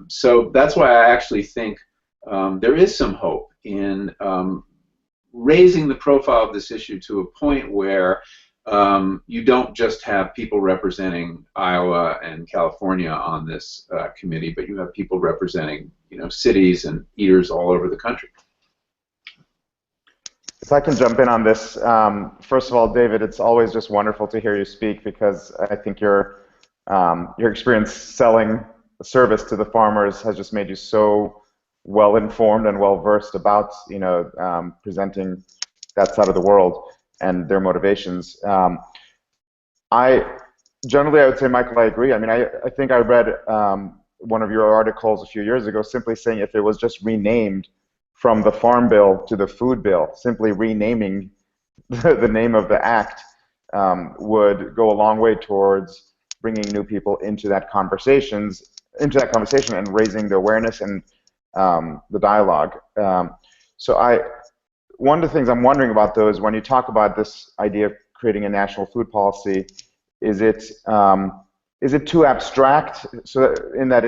So that's why I actually think there is some hope in raising the profile of this issue to a point where you don't just have people representing Iowa and California on this committee, but you have people representing, cities and eaters all over the country. If I can jump in on this, first of all, David, it's always just wonderful to hear you speak because I think your experience selling a service to the farmers has just made you so well informed and well versed about presenting that side of the world and their motivations. I would say, Michael, I agree. I mean, I think I read one of your articles a few years ago simply saying if it was just renamed from the Farm Bill to the Food Bill, simply renaming the name of the act would go a long way towards bringing new people into that conversation and raising the awareness and the dialogue. One of the things I'm wondering about, though, is when you talk about this idea of creating a national food policy, is it too abstract? So in that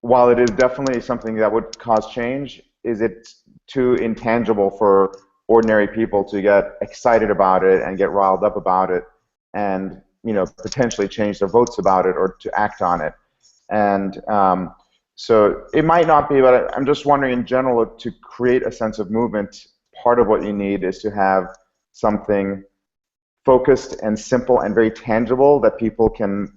while it is definitely something that would cause change, is it too intangible for ordinary people to get excited about it and get riled up about it, and potentially change their votes about it or to act on it? And so it might not be, but I'm just wondering in general, to create a sense of movement, part of what you need is to have something focused and simple and very tangible that people can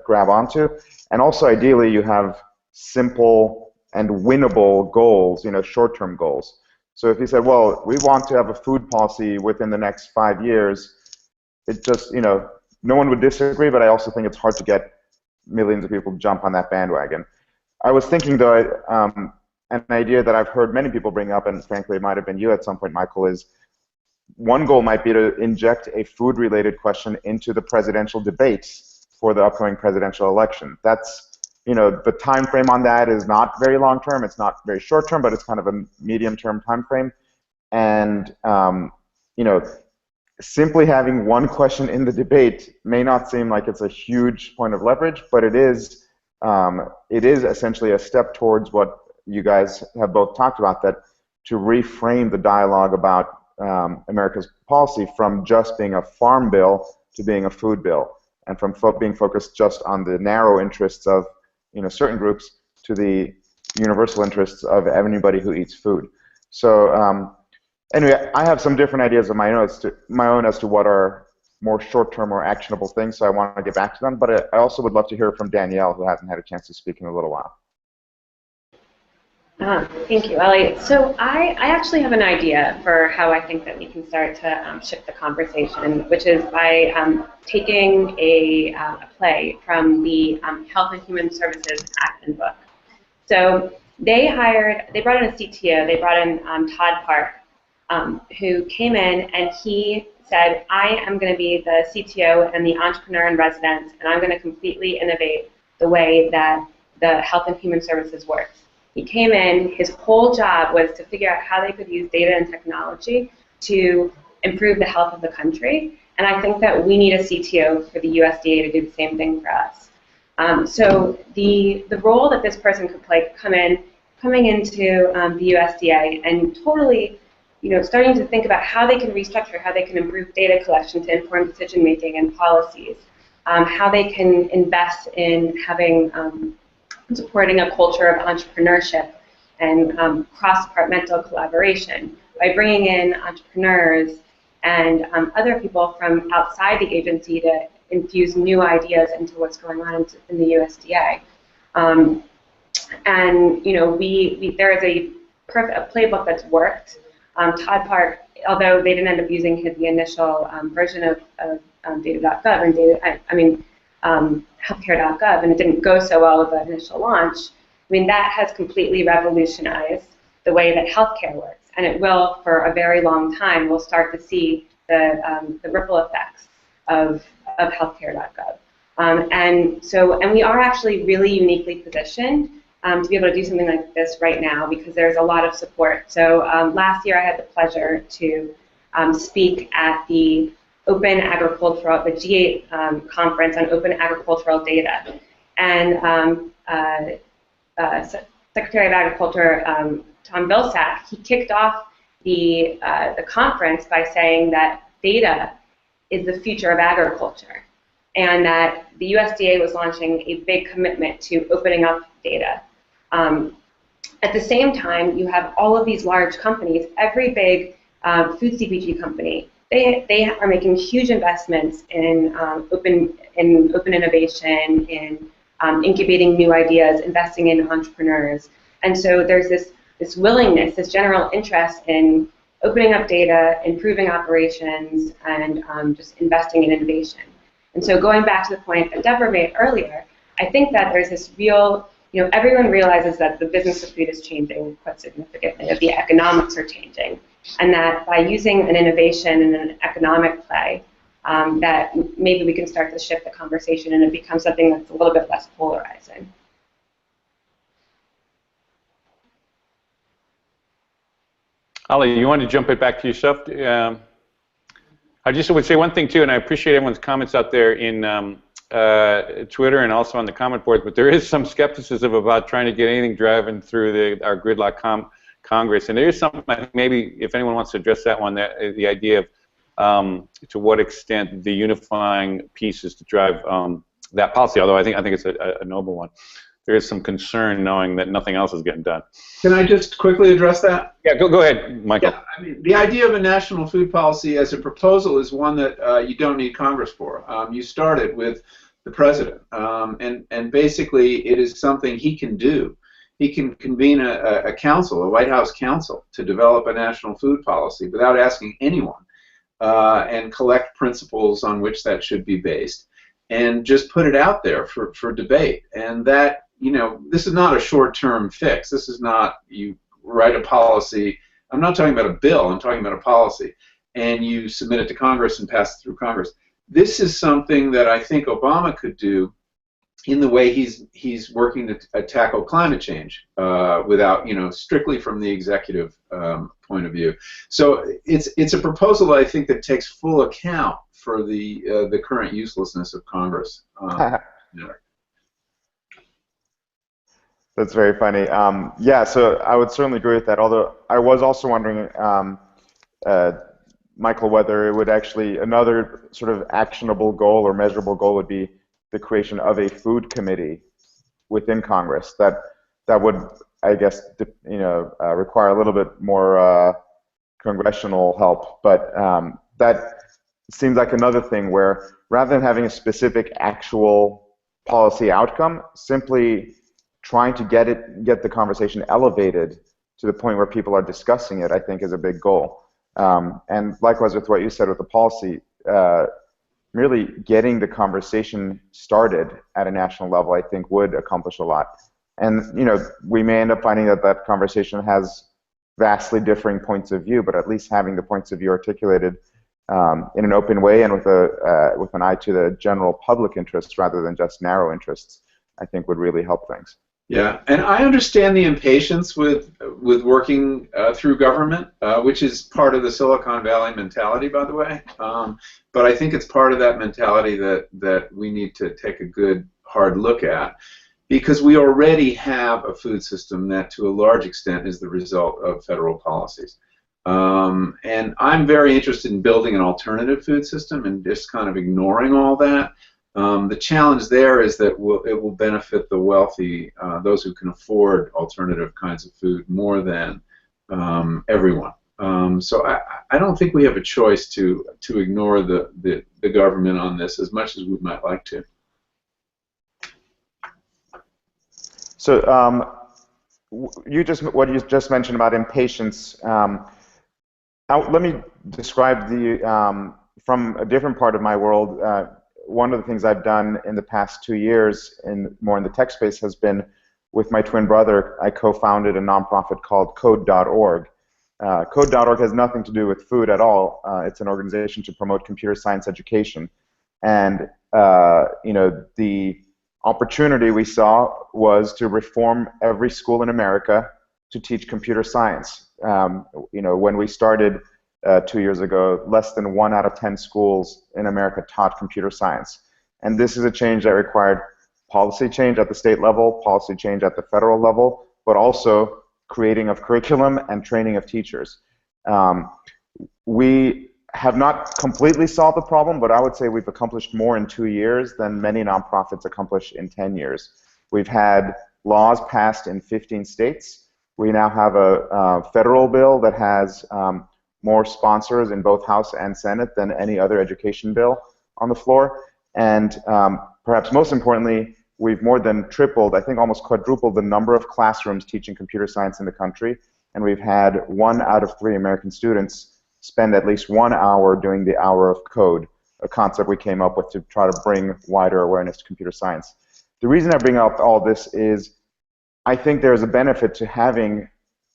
grab onto. And also ideally you have simple and winnable goals, short-term goals. So if you said, well, we want to have a food policy within the next 5 years, it just, no one would disagree, but I also think it's hard to get millions of people to jump on that bandwagon. I was thinking, though, an idea that I've heard many people bring up, and frankly it might have been you at some point, Michael, is one goal might be to inject a food-related question into the presidential debates for the upcoming presidential election. That's, the time frame on that is not very long-term, it's not very short-term, but it's kind of a medium-term time frame. And, simply having one question in the debate may not seem like it's a huge point of leverage, but it is essentially a step towards what you guys have both talked about, that to reframe the dialogue about America's policy from just being a farm bill to being a food bill, and from being focused just on the narrow interests of certain groups to the universal interests of anybody who eats food. So anyway, I have some different ideas of my own as to what are more short-term or actionable things, so I want to get back to them. But I also would love to hear from Danielle, who hasn't had a chance to speak in a little while. Thank you, Elliot. So I actually have an idea for how I think that we can start to shift the conversation, which is by taking a play from the Health and Human Services Act and book. So they brought in a CTO, they brought in Todd Park, who came in and he said, I am going to be the CTO and the entrepreneur in residence, and I'm going to completely innovate the way that the Health and Human Services works. He came in, his whole job was to figure out how they could use data and technology to improve the health of the country. And I think that we need a CTO for the USDA to do the same thing for us. So the role that this person could play coming into the USDA and totally, starting to think about how they can restructure, how they can improve data collection to inform decision making and policies, how they can invest in supporting a culture of entrepreneurship and cross-departmental collaboration by bringing in entrepreneurs and other people from outside the agency to infuse new ideas into what's going on in the USDA. And there is a playbook that's worked. Todd Park, although they didn't end up using the initial version of data.gov and healthcare.gov, and it didn't go so well with the initial launch. That has completely revolutionized the way that healthcare works, and it will for a very long time. We'll start to see the ripple effects of healthcare.gov, and we are actually really uniquely positioned to be able to do something like this right now because there's a lot of support. So last year I had the pleasure to speak at the the G8 conference on open agricultural data. And Secretary of Agriculture Tom Vilsack, he kicked off the conference by saying that data is the future of agriculture and that the USDA was launching a big commitment to opening up data. At the same time, you have all of these large companies, every big food CPG company, they are making huge investments in open innovation, in incubating new ideas, investing in entrepreneurs. And so there's this willingness, this general interest in opening up data, improving operations, and just investing in innovation. And so going back to the point that Debra made earlier, I think that there's this real, everyone realizes that the business of food is changing quite significantly, that the economics are changing, and that by using an innovation and an economic play, that maybe we can start to shift the conversation and it becomes something that's a little bit less polarizing. Ali, you want to jump it back to yourself? I just would say one thing too, and I appreciate everyone's comments out there in Twitter and also on the comment board, but there is some skepticism about trying to get anything driving through our gridlock Congress, and there is something I think maybe if anyone wants to address that one, the idea of to what extent the unifying piece is to drive that policy. Although I think it's a noble one. There is some concern knowing that nothing else is getting done. Can I just quickly address that? Yeah, go ahead, Michael. Yeah, the idea of a national food policy as a proposal is one that you don't need Congress for. You start it with the president, and basically it is something he can do. He can convene a council, a White House council, to develop a national food policy without asking anyone, and collect principles on which that should be based, and just put it out there for debate. And that, this is not a short-term fix. This is not you write a policy. I'm not talking about a bill. I'm talking about a policy, and you submit it to Congress and pass it through Congress. This is something that I think Obama could do in the way he's working to tackle climate change without, strictly from the executive point of view. So it's a proposal I think that takes full account for the current uselessness of Congress. That's very funny. Yeah, so I would certainly agree with that. Although I was also wondering, Michael, whether it would actually another sort of actionable goal or measurable goal would be the creation of a food committee within Congress that would, I guess, require a little bit more congressional help. But that seems like another thing where rather than having a specific actual policy outcome, simply trying to get the conversation elevated to the point where people are discussing it, I think, is a big goal. And likewise with what you said with the policy, merely getting the conversation started at a national level, I think, would accomplish a lot. And we may end up finding that conversation has vastly differing points of view, but at least having the points of view articulated in an open way and with an eye to the general public interest rather than just narrow interests, I think would really help things. Yeah, and I understand the impatience with working through government, which is part of the Silicon Valley mentality, by the way. But I think it's part of that mentality that we need to take a good hard look at, because we already have a food system that, to a large extent, is the result of federal policies. And I'm very interested in building an alternative food system and just kind of ignoring all that. The challenge there is that it will benefit the wealthy, those who can afford alternative kinds of food, more than everyone. So I don't think we have a choice to ignore the government on this as much as we might like to. So what you just mentioned about impatience. Let me describe from a different part of my world. One of the things I've done in the past 2 years, more in the tech space, has been with my twin brother. I co-founded a nonprofit called Code.org. Code.org has nothing to do with food at all. It's an organization to promote computer science education. And the opportunity we saw was to reform every school in America to teach computer science. When we started 2 years ago, less than 1 out of 10 schools in America taught computer science. And this is a change that required policy change at the state level, policy change at the federal level, but also creating of curriculum and training of teachers. We have not completely solved the problem, but I would say we've accomplished more in 2 years than many nonprofits accomplish in 10 years. We've had laws passed in 15 states. We now have a federal bill that has more sponsors in both House and Senate than any other education bill on the floor. And perhaps most importantly, we've more than tripled, I think almost quadrupled, the number of classrooms teaching computer science in the country. And we've had 1 out of 3 American students spend at least 1 hour doing the hour of code, a concept we came up with to try to bring wider awareness to computer science. The reason I bring up all this is I think there's a benefit to having,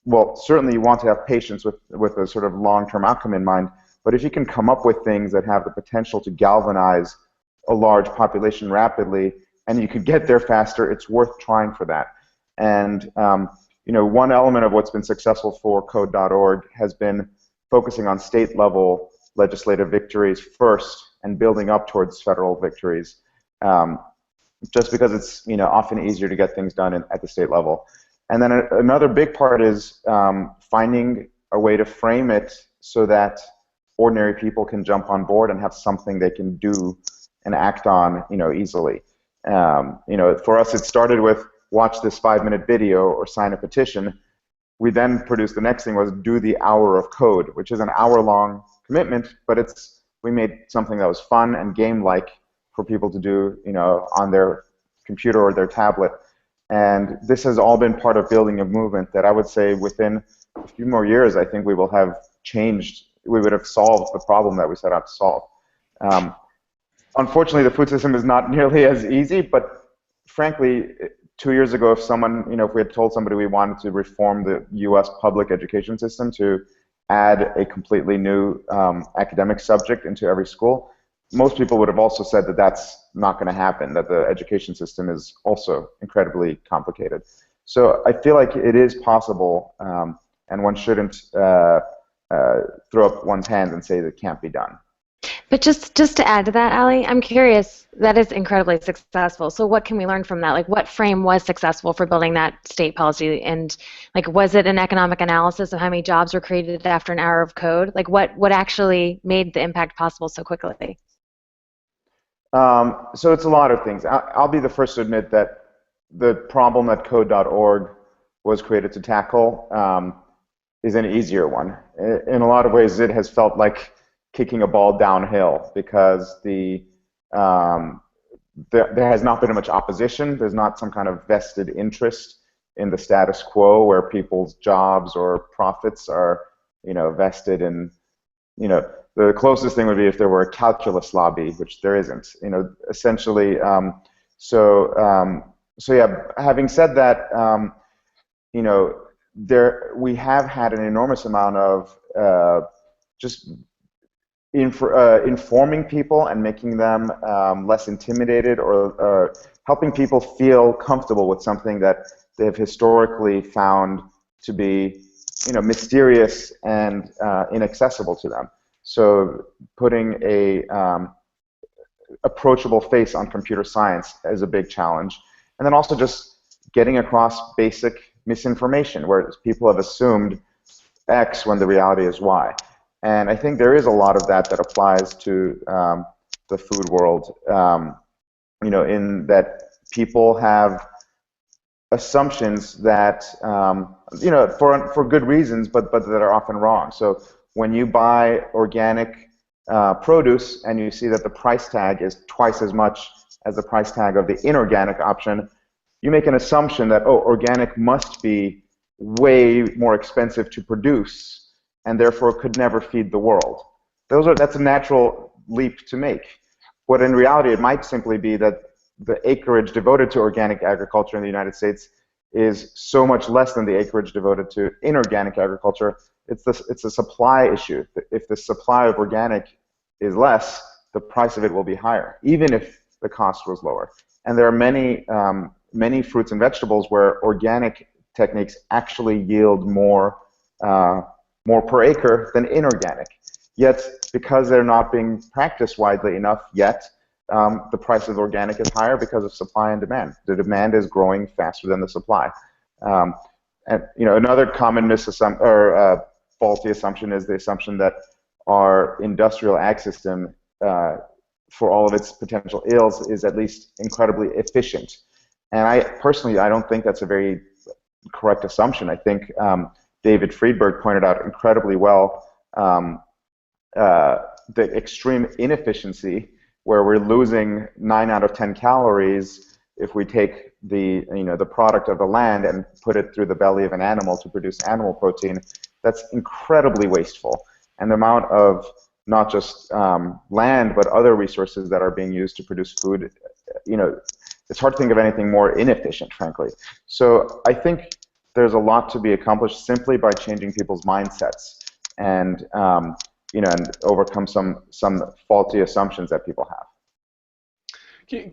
well, certainly you want to have patience with a sort of long-term outcome in mind, but if you can come up with things that have the potential to galvanize a large population rapidly, and you could get there faster, it's worth trying for that. And one element of what's been successful for Code.org has been focusing on state-level legislative victories first and building up towards federal victories, just because it's often easier to get things done at the state level. And then another big part is finding a way to frame it so that ordinary people can jump on board and have something they can do and act on, easily. For us, it started with watch this 5-minute video or sign a petition. We then produced the next thing was do the hour of code, which is an hour-long commitment, but we made something that was fun and game-like for people to do, on their computer or their tablet. And this has all been part of building a movement that I would say within a few more years, I think we will have changed. We would have solved the problem that we set out to solve. Unfortunately, the food system is not nearly as easy, but frankly, 2 years ago, if we had told somebody we wanted to reform the US public education system to add a completely new academic subject into every school, most people would have also said that that's not going to happen, that the education system is also incredibly complicated. So I feel like it is possible, and one shouldn't throw up one's hands and say that it can't be done. But just to add to that, Ali, I'm curious, that is incredibly successful. So what can we learn from that? Like, what frame was successful for building that state policy? And, like, was it an economic analysis of how many jobs were created after an hour of code? Like, what actually made the impact possible so quickly? So it's a lot of things. I'll be the first to admit that the problem that Code.org was created to tackle is an easier one. In a lot of ways, it has felt like kicking a ball downhill because there has not been much opposition. There's not some kind of vested interest in the status quo where people's jobs or profits are, vested in, the closest thing would be if there were a calculus lobby, which there isn't. Essentially. So yeah. Having said that, we have had an enormous amount of just informing people and making them less intimidated or helping people feel comfortable with something that they've historically found to be, mysterious and inaccessible to them. So putting a approachable face on computer science is a big challenge. And then also just getting across basic misinformation, where people have assumed X when the reality is Y. And I think there is a lot of that applies to the food world, in that people have assumptions that, for good reasons, but that are often wrong. So when you buy organic produce and you see that the price tag is twice as much as the price tag of the inorganic option, you make an assumption that, oh, organic must be way more expensive to produce and therefore could never feed the world. That's a natural leap to make. But in reality, it might simply be that the acreage devoted to organic agriculture in the United States is so much less than the acreage devoted to inorganic agriculture. It's a supply issue. If the supply of organic is less, the price of it will be higher, even if the cost was lower. And there are many fruits and vegetables where organic techniques actually yield more per acre than inorganic. Yet, because they're not being practiced widely enough yet, the price of organic is higher because of supply and demand. The demand is growing faster than the supply. And another common faulty assumption is the assumption that our industrial ag system, for all of its potential ills, is at least incredibly efficient. And I don't think that's a very correct assumption. I think David Friedberg pointed out incredibly well the extreme inefficiency where we're losing 9 out of 10 calories if we take the product of the land and put it through the belly of an animal to produce animal protein. That's incredibly wasteful. And the amount of not just land but other resources that are being used to produce food, it's hard to think of anything more inefficient, frankly. So I think there's a lot to be accomplished simply by changing people's mindsets and and overcome some faulty assumptions that people have.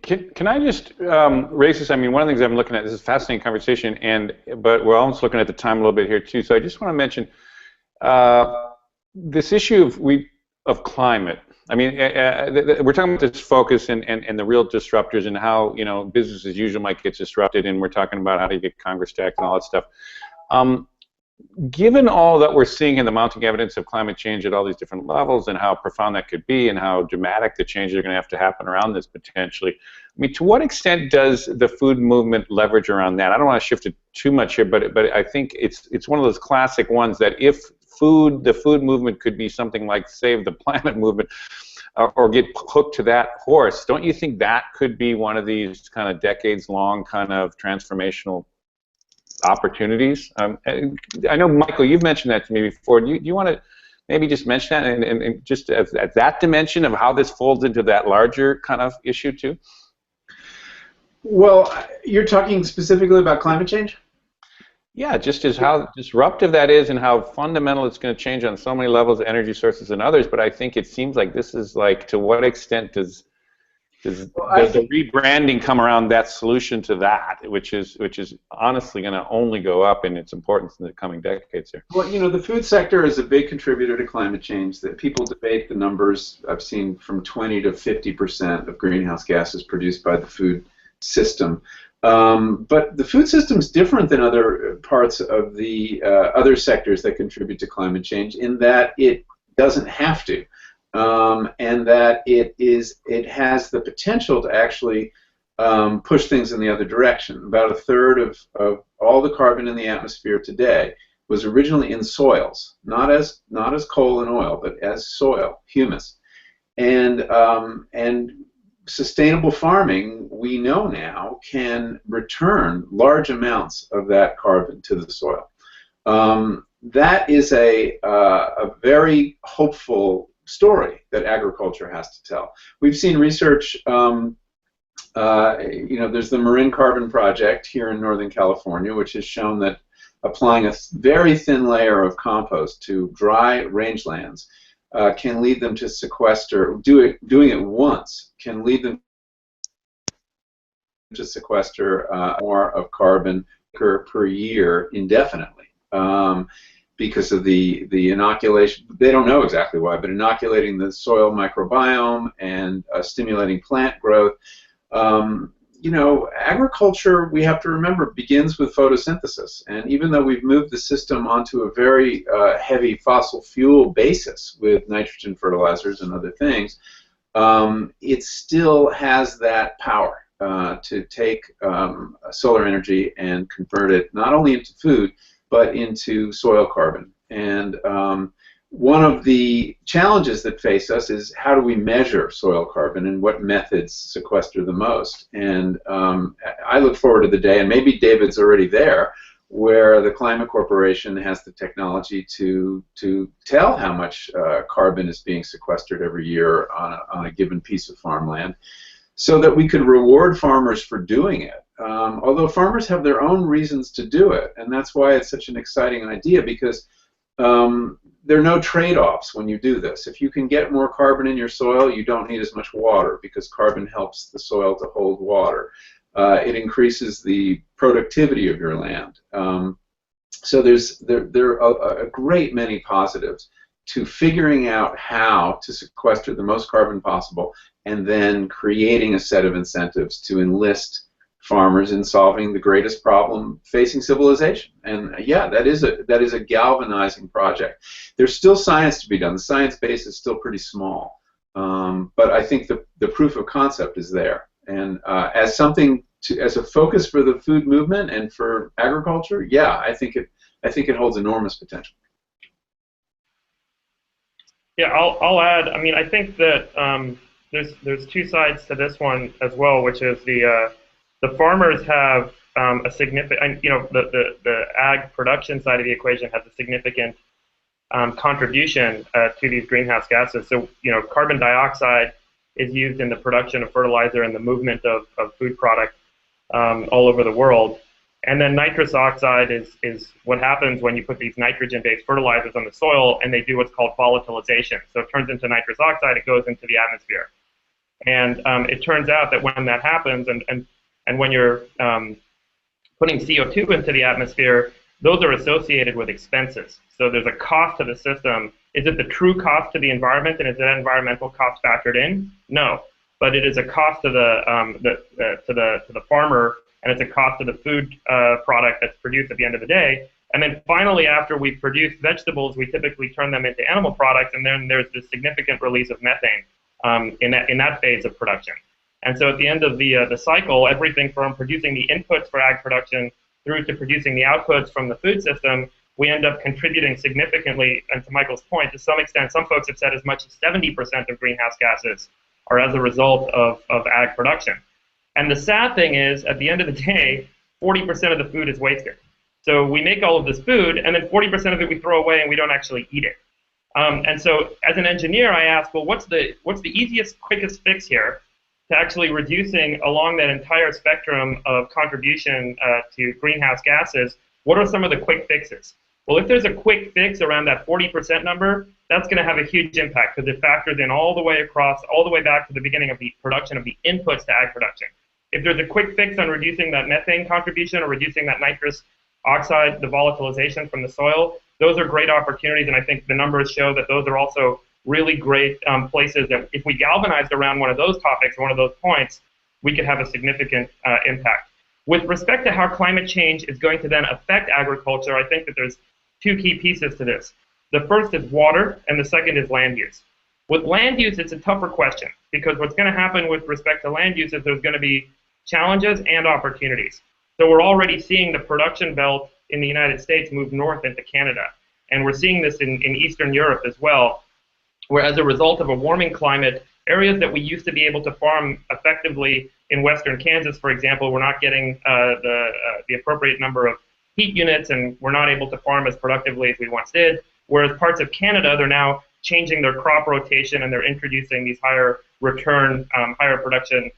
Can I just raise this? I mean, one of the things I've been looking at, this is a fascinating conversation, but we're almost looking at the time a little bit here too. So I just want to mention this issue of climate. I mean, we're talking about this focus and the real disruptors and how business as usual might get disrupted, and we're talking about how to get Congress to act and all that stuff. Given all that we're seeing in the mounting evidence of climate change at all these different levels and how profound that could be and how dramatic the changes are going to happen around this potentially, I mean, to what extent does the food movement leverage around that? I don't want to shift it too much here, but I think it's one of those classic ones that if the food movement could be something like Save the Planet movement or get hooked to that horse, don't you think that could be one of these kind of decades-long kind of transformational opportunities? I know, Michael, you've mentioned that to me before. Do you want to maybe just mention that and just at that dimension of how this folds into that larger kind of issue too? Well, you're talking specifically about climate change? Yeah, just as how disruptive that is and how fundamental it's going to change on so many levels, energy sources and others. But I think it seems like this is like, to what extent does the rebranding come around that solution to that, which is honestly going to only go up in its importance in the coming decades here? Well, the food sector is a big contributor to climate change. That people debate the numbers. I've seen from 20 to 50% of greenhouse gases produced by the food system. But the food system is different than other parts of the other sectors that contribute to climate change in that it doesn't have to. And that it has the potential to actually push things in the other direction. About a third of all the carbon in the atmosphere today was originally in soils, not as coal and oil, but as soil, humus. And sustainable farming, we know now, can return large amounts of that carbon to the soil. That is a very hopeful story that agriculture has to tell. We've seen research, there's the Marin Carbon Project here in Northern California, which has shown that applying a very thin layer of compost to dry rangelands can lead them to sequester, doing it once can lead them to sequester more of carbon per year indefinitely. Because of the inoculation, they don't know exactly why, but inoculating the soil microbiome and stimulating plant growth. You know, agriculture, we have to remember, begins with photosynthesis. And even though we've moved the system onto a very heavy fossil fuel basis with nitrogen fertilizers and other things, it still has that power to take solar energy and convert it not only into food, but into soil carbon. And one of the challenges that face us is how do we measure soil carbon and what methods sequester the most. And I look forward to the day, and maybe David's already there, where the Climate Corporation has the technology to tell how much carbon is being sequestered every year on a given piece of farmland, so that we could reward farmers for doing it. Although farmers have their own reasons to do it, and that's why it's such an exciting idea, because there are no trade-offs when you do this. If you can get more carbon in your soil, you don't need as much water, because carbon helps the soil to hold water. It increases the productivity of your land. So there are a great many positives to figuring out how to sequester the most carbon possible, and then creating a set of incentives to enlist farmers in solving the greatest problem facing civilization. And yeah, that is a galvanizing project. There's still science to be done. The science base is still pretty small, but I think the proof of concept is there. And as a focus for the food movement and for agriculture, yeah, I think it holds enormous potential. Yeah, I'll add. I mean, I think that there's two sides to this one as well, which is the farmers have a significant, you know, the ag production side of the equation has a significant contribution to these greenhouse gases. So, you know, carbon dioxide is used in the production of fertilizer and the movement of food product all over the world. And then nitrous oxide is what happens when you put these nitrogen-based fertilizers on the soil, and they do what's called volatilization. So it turns into nitrous oxide, it goes into the atmosphere. And it turns out that when that happens, and when you're putting CO2 into the atmosphere, those are associated with expenses. So there's a cost to the system. Is it the true cost to the environment, and is that environmental cost factored in? No, but it is a cost to the farmer, and it's a cost to the food product that's produced at the end of the day. And then finally, after we've produced vegetables, we typically turn them into animal products, and then there's this significant release of methane in that phase of production. And so at the end of the cycle, everything from producing the inputs for ag production through to producing the outputs from the food system, we end up contributing significantly, and to Michael's point, to some extent, some folks have said as much as 70% of greenhouse gases are as a result of ag production. And the sad thing is, at the end of the day, 40% of the food is wasted. So we make all of this food, and then 40% of it we throw away and we don't actually eat it. And so as an engineer, I ask, well, what's the easiest, quickest fix here to actually reducing along that entire spectrum of contribution to greenhouse gases? What are some of the quick fixes? Well, if there's a quick fix around that 40% number, that's going to have a huge impact, because it factors in all the way across, all the way back to the beginning of the production of the inputs to ag production. If there's a quick fix on reducing that methane contribution or reducing that nitrous oxide, the volatilization from the soil, those are great opportunities, and I think the numbers show that those are also really great places that if we galvanized around one of those topics, one of those points, we could have a significant impact. With respect to how climate change is going to then affect agriculture, I think that there's two key pieces to this. The first is water, and the second is land use. With land use, it's a tougher question, because what's going to happen with respect to land use is there's going to be challenges and opportunities. So we're already seeing the production belt in the United States move north into Canada, and we're seeing this in Eastern Europe as well, where as a result of a warming climate, areas that we used to be able to farm effectively in western Kansas, for example, we're not getting the appropriate number of heat units, and we're not able to farm as productively as we once did, whereas parts of Canada, they're now changing their crop rotation, and they're introducing these higher return, higher production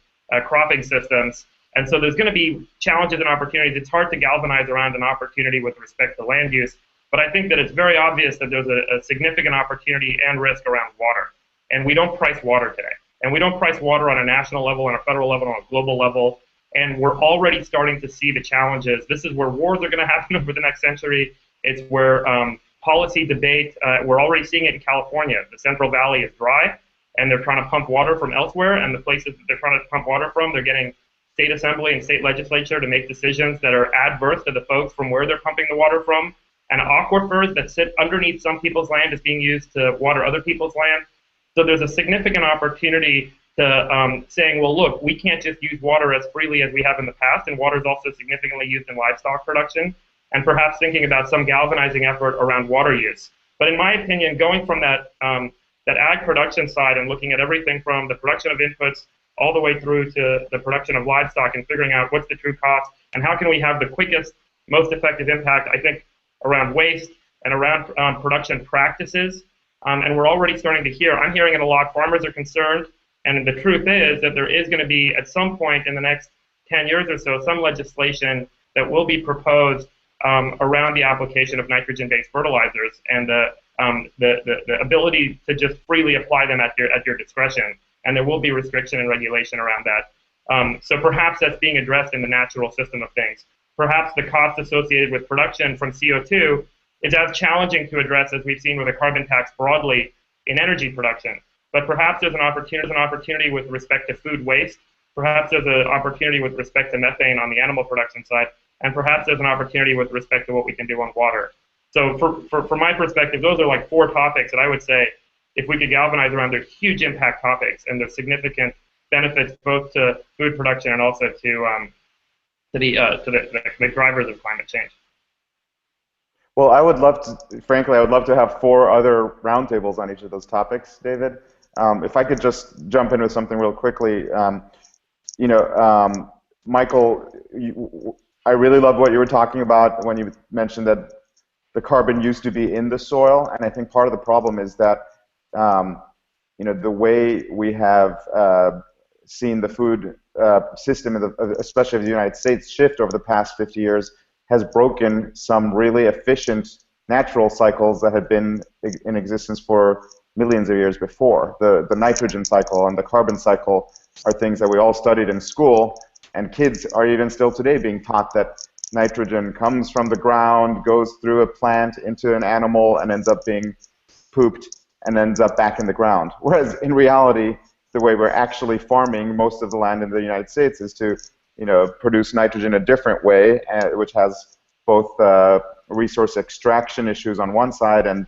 cropping systems. And so there's going to be challenges and opportunities. It's hard to galvanize around an opportunity with respect to land use, but I think that it's very obvious that there's a significant opportunity and risk around water. And we don't price water today. And we don't price water on a national level, on a federal level, on a global level. and we're already starting to see the challenges. This is where wars are going to happen over the next century. It's where policy debate, we're already seeing it in California. The Central Valley is dry, and they're trying to pump water from elsewhere, and the places that they're trying to pump water from, they're getting state assembly and state legislature to make decisions that are adverse to the folks from where they're pumping the water from. And aquifers that sit underneath some people's land is being used to water other people's land. So there's a significant opportunity to saying, well, look, we can't just use water as freely as we have in the past, and water is also significantly used in livestock production, and perhaps thinking about some galvanizing effort around water use. But in my opinion, going from that ag production side and looking at everything from the production of inputs all the way through to the production of livestock and figuring out what's the true cost and how can we have the quickest, most effective impact, I think, around waste and around production practices. And we're already starting to hear, I'm hearing it a lot, farmers are concerned, and the truth is that there is going to be, at some point in the next 10 years or so, some legislation that will be proposed around the application of nitrogen-based fertilizers and the ability to just freely apply them at your discretion. And there will be restriction and regulation around that. So perhaps that's being addressed in the natural system of things. Perhaps the cost associated with production from CO2 is as challenging to address as we've seen with a carbon tax broadly in energy production. But perhaps there's an opportunity with respect to food waste. Perhaps there's an opportunity with respect to methane on the animal production side. And perhaps there's an opportunity with respect to what we can do on water. So from my perspective, those are like 4 topics that I would say, if we could galvanize around, they're huge impact topics, and there's significant benefits both to food production and also to the drivers of climate change. Well, I would love to, frankly, I would love to have 4 other roundtables on each of those topics, David. If I could just jump in with something real quickly, Michael, I really love what you were talking about when you mentioned that the carbon used to be in the soil, and I think part of the problem is that the way we have seen the food system, especially of the United States, shift over the past 50 years has broken some really efficient natural cycles that had been in existence for millions of years before. The nitrogen cycle and the carbon cycle are things that we all studied in school, and kids are even still today being taught that nitrogen comes from the ground, goes through a plant into an animal, and ends up being pooped and ends up back in the ground. Whereas in reality, the way we're actually farming most of the land in the United States is to produce nitrogen a different way, which has both resource extraction issues on one side and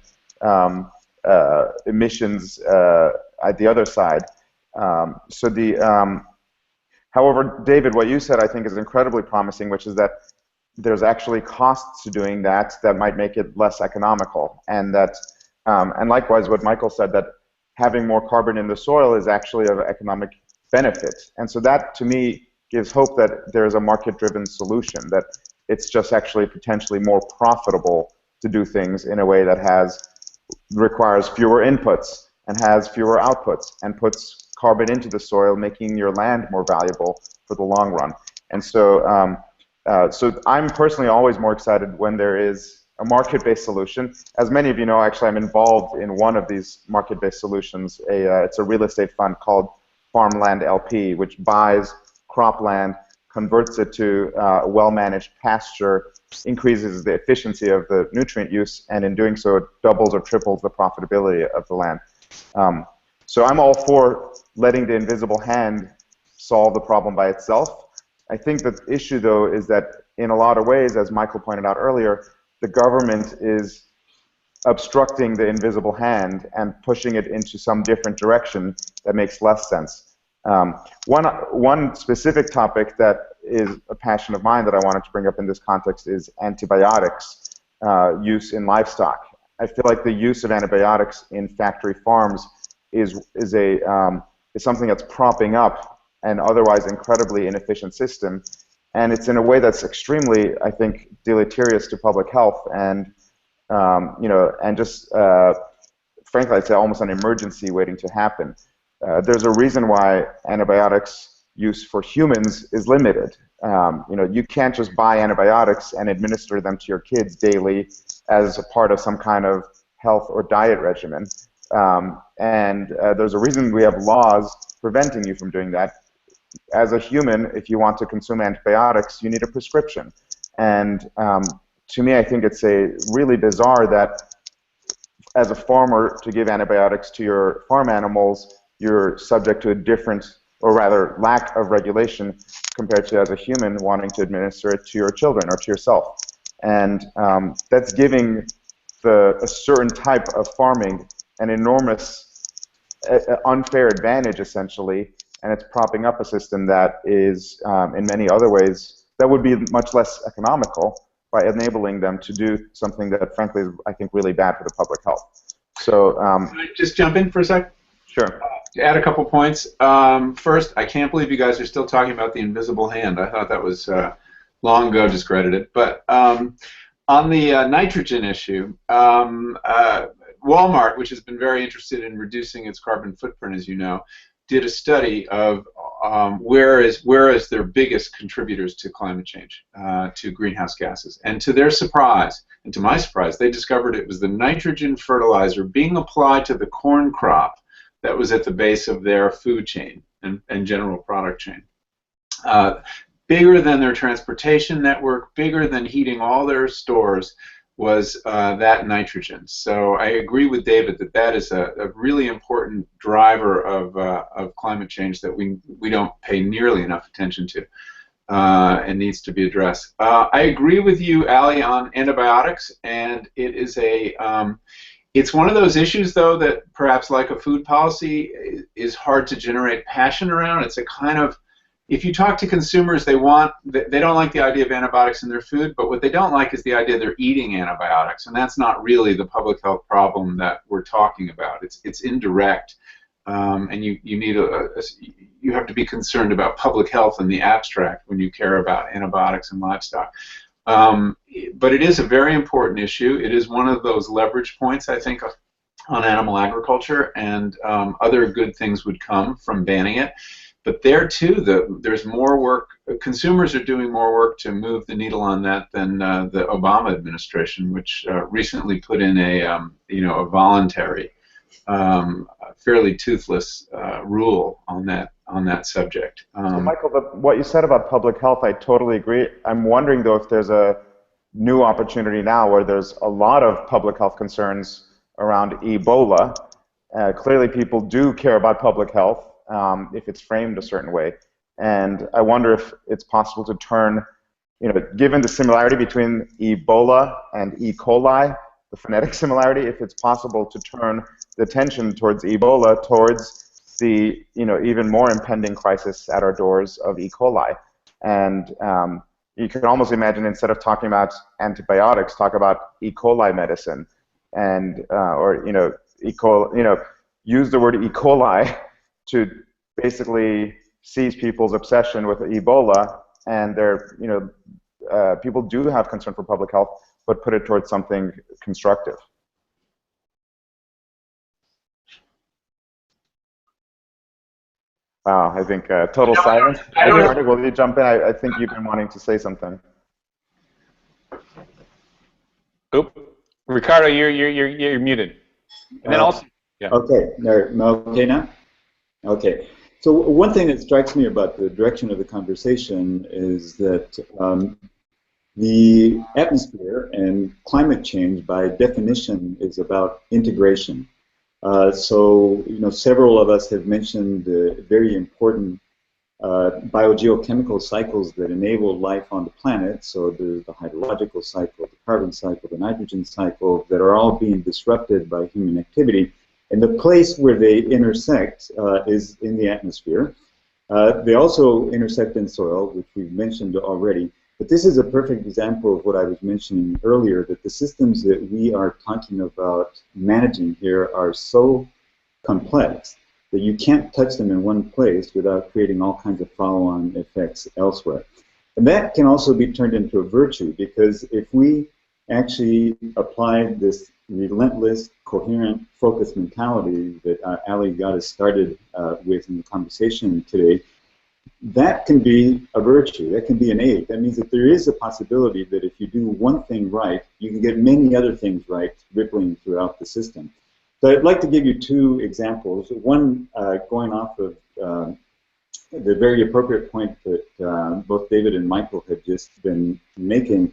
emissions at the other side. However, David, what you said I think is incredibly promising, which is that there's actually costs to doing that might make it less economical, and that and likewise what Michael said, that having more carbon in the soil is actually of economic benefit. And so that to me gives hope that there's a market-driven solution, that it's just actually potentially more profitable to do things in a way that requires fewer inputs and has fewer outputs and puts carbon into the soil, making your land more valuable for the long run. And so so I'm personally always more excited when there is a market-based solution. As many of you know, actually I'm involved in one of these market-based solutions. It's a real estate fund called Farmland LP, which buys cropland, converts it to well-managed pasture, increases the efficiency of the nutrient use, and in doing so, it doubles or triples the profitability of the land. So I'm all for letting the invisible hand solve the problem by itself. I think the issue, though, is that in a lot of ways, as Michael pointed out earlier, the government is obstructing the invisible hand and pushing it into some different direction that makes less sense. One specific topic that is a passion of mine that I wanted to bring up in this context is antibiotics use in livestock. I feel like the use of antibiotics in factory farms is something that's propping up an otherwise incredibly inefficient system, and it's in a way that's extremely, I think, deleterious to public health, and and just frankly, I'd say almost an emergency waiting to happen. There's a reason why antibiotics use for humans is limited. You can't just buy antibiotics and administer them to your kids daily as a part of some kind of health or diet regimen. There's a reason we have laws preventing you from doing that. as a human, if you want to consume antibiotics, you need a prescription. And to me, I think it's really bizarre that as a farmer, to give antibiotics to your farm animals, you're subject to a different, or rather lack of regulation compared to as a human wanting to administer it to your children or to yourself. And that's giving a certain type of farming an enormous unfair advantage, essentially, and it's propping up a system that is, in many other ways, that would be much less economical by enabling them to do something that, frankly, is, I think, really bad for the public health. So, can I just jump in for a sec? Sure. To add a couple points. First, I can't believe you guys are still talking about the invisible hand. I thought that was long ago discredited. But on the nitrogen issue, Walmart, which has been very interested in reducing its carbon footprint, as you know, did a study of where is their biggest contributors to climate change, to greenhouse gases. And to their surprise, and to my surprise, they discovered it was the nitrogen fertilizer being applied to the corn crop that was at the base of their food chain and general product chain. Bigger than their transportation network, bigger than heating all their stores, was that nitrogen. So I agree with David that that is a really important driver of climate change that we don't pay nearly enough attention to and needs to be addressed. I agree with you, Ali, on antibiotics, and it is it's one of those issues, though, that perhaps like a food policy is hard to generate passion around. It's a kind of, if you talk to consumers, they don't like the idea of antibiotics in their food, but what they don't like is the idea they're eating antibiotics, and that's not really the public health problem that we're talking about. It's indirect, and you need you have to be concerned about public health in the abstract when you care about antibiotics in livestock. But it is a very important issue. It is one of those leverage points, I think, on animal agriculture, and other good things would come from banning it. But there too, there's more work. Consumers are doing more work to move the needle on that than the Obama administration, which recently put in a voluntary, fairly toothless rule on that subject. So Michael, what you said about public health, I totally agree. I'm wondering though if there's a new opportunity now where there's a lot of public health concerns around Ebola. Clearly, people do care about public health. If it's framed a certain way. And I wonder if it's possible to turn, given the similarity between Ebola and E. coli, the phonetic similarity, if it's possible to turn the attention towards Ebola towards the, even more impending crisis at our doors of E. coli. And you can almost imagine, instead of talking about antibiotics, talk about E. coli medicine, and use the word E. coli to basically seize people's obsession with Ebola, and people do have concern for public health, but put it towards something constructive. Wow, I think total silence. Ricardo, will you jump in? I think you've been wanting to say something. Oop, Ricardo, you're muted. And then also, yeah. Okay, okay now. Okay, so one thing that strikes me about the direction of the conversation is that the atmosphere and climate change, by definition, is about integration. So, several of us have mentioned the very important biogeochemical cycles that enable life on the planet. So there's the hydrological cycle, the carbon cycle, the nitrogen cycle, that are all being disrupted by human activity. And the place where they intersect is in the atmosphere. They also intersect in soil, which we've mentioned already. But this is a perfect example of what I was mentioning earlier, that the systems that we are talking about managing here are so complex that you can't touch them in one place without creating all kinds of follow-on effects elsewhere. And that can also be turned into a virtue, because if we actually apply this relentless, coherent, focused mentality that Ali got us started with in the conversation today, that can be a virtue, that can be an aid. That means that there is a possibility that if you do one thing right, you can get many other things right, rippling throughout the system. So I'd like to give you two examples. One going off of the very appropriate point that both David and Michael had just been making.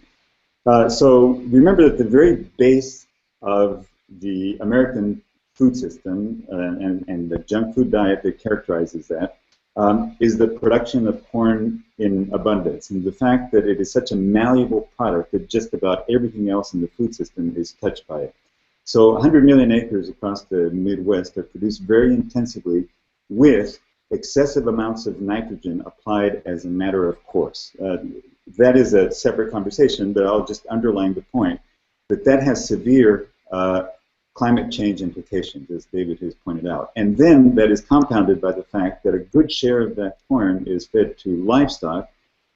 So remember that the very base of the American food system and the junk food diet that characterizes that is the production of corn in abundance, and the fact that it is such a malleable product that just about everything else in the food system is touched by it. So 100 million acres across the Midwest are produced very intensively with excessive amounts of nitrogen applied as a matter of course. That is a separate conversation, but I'll just underline the point that that has severe climate change implications, as David has pointed out. And then that is compounded by the fact that a good share of that corn is fed to livestock,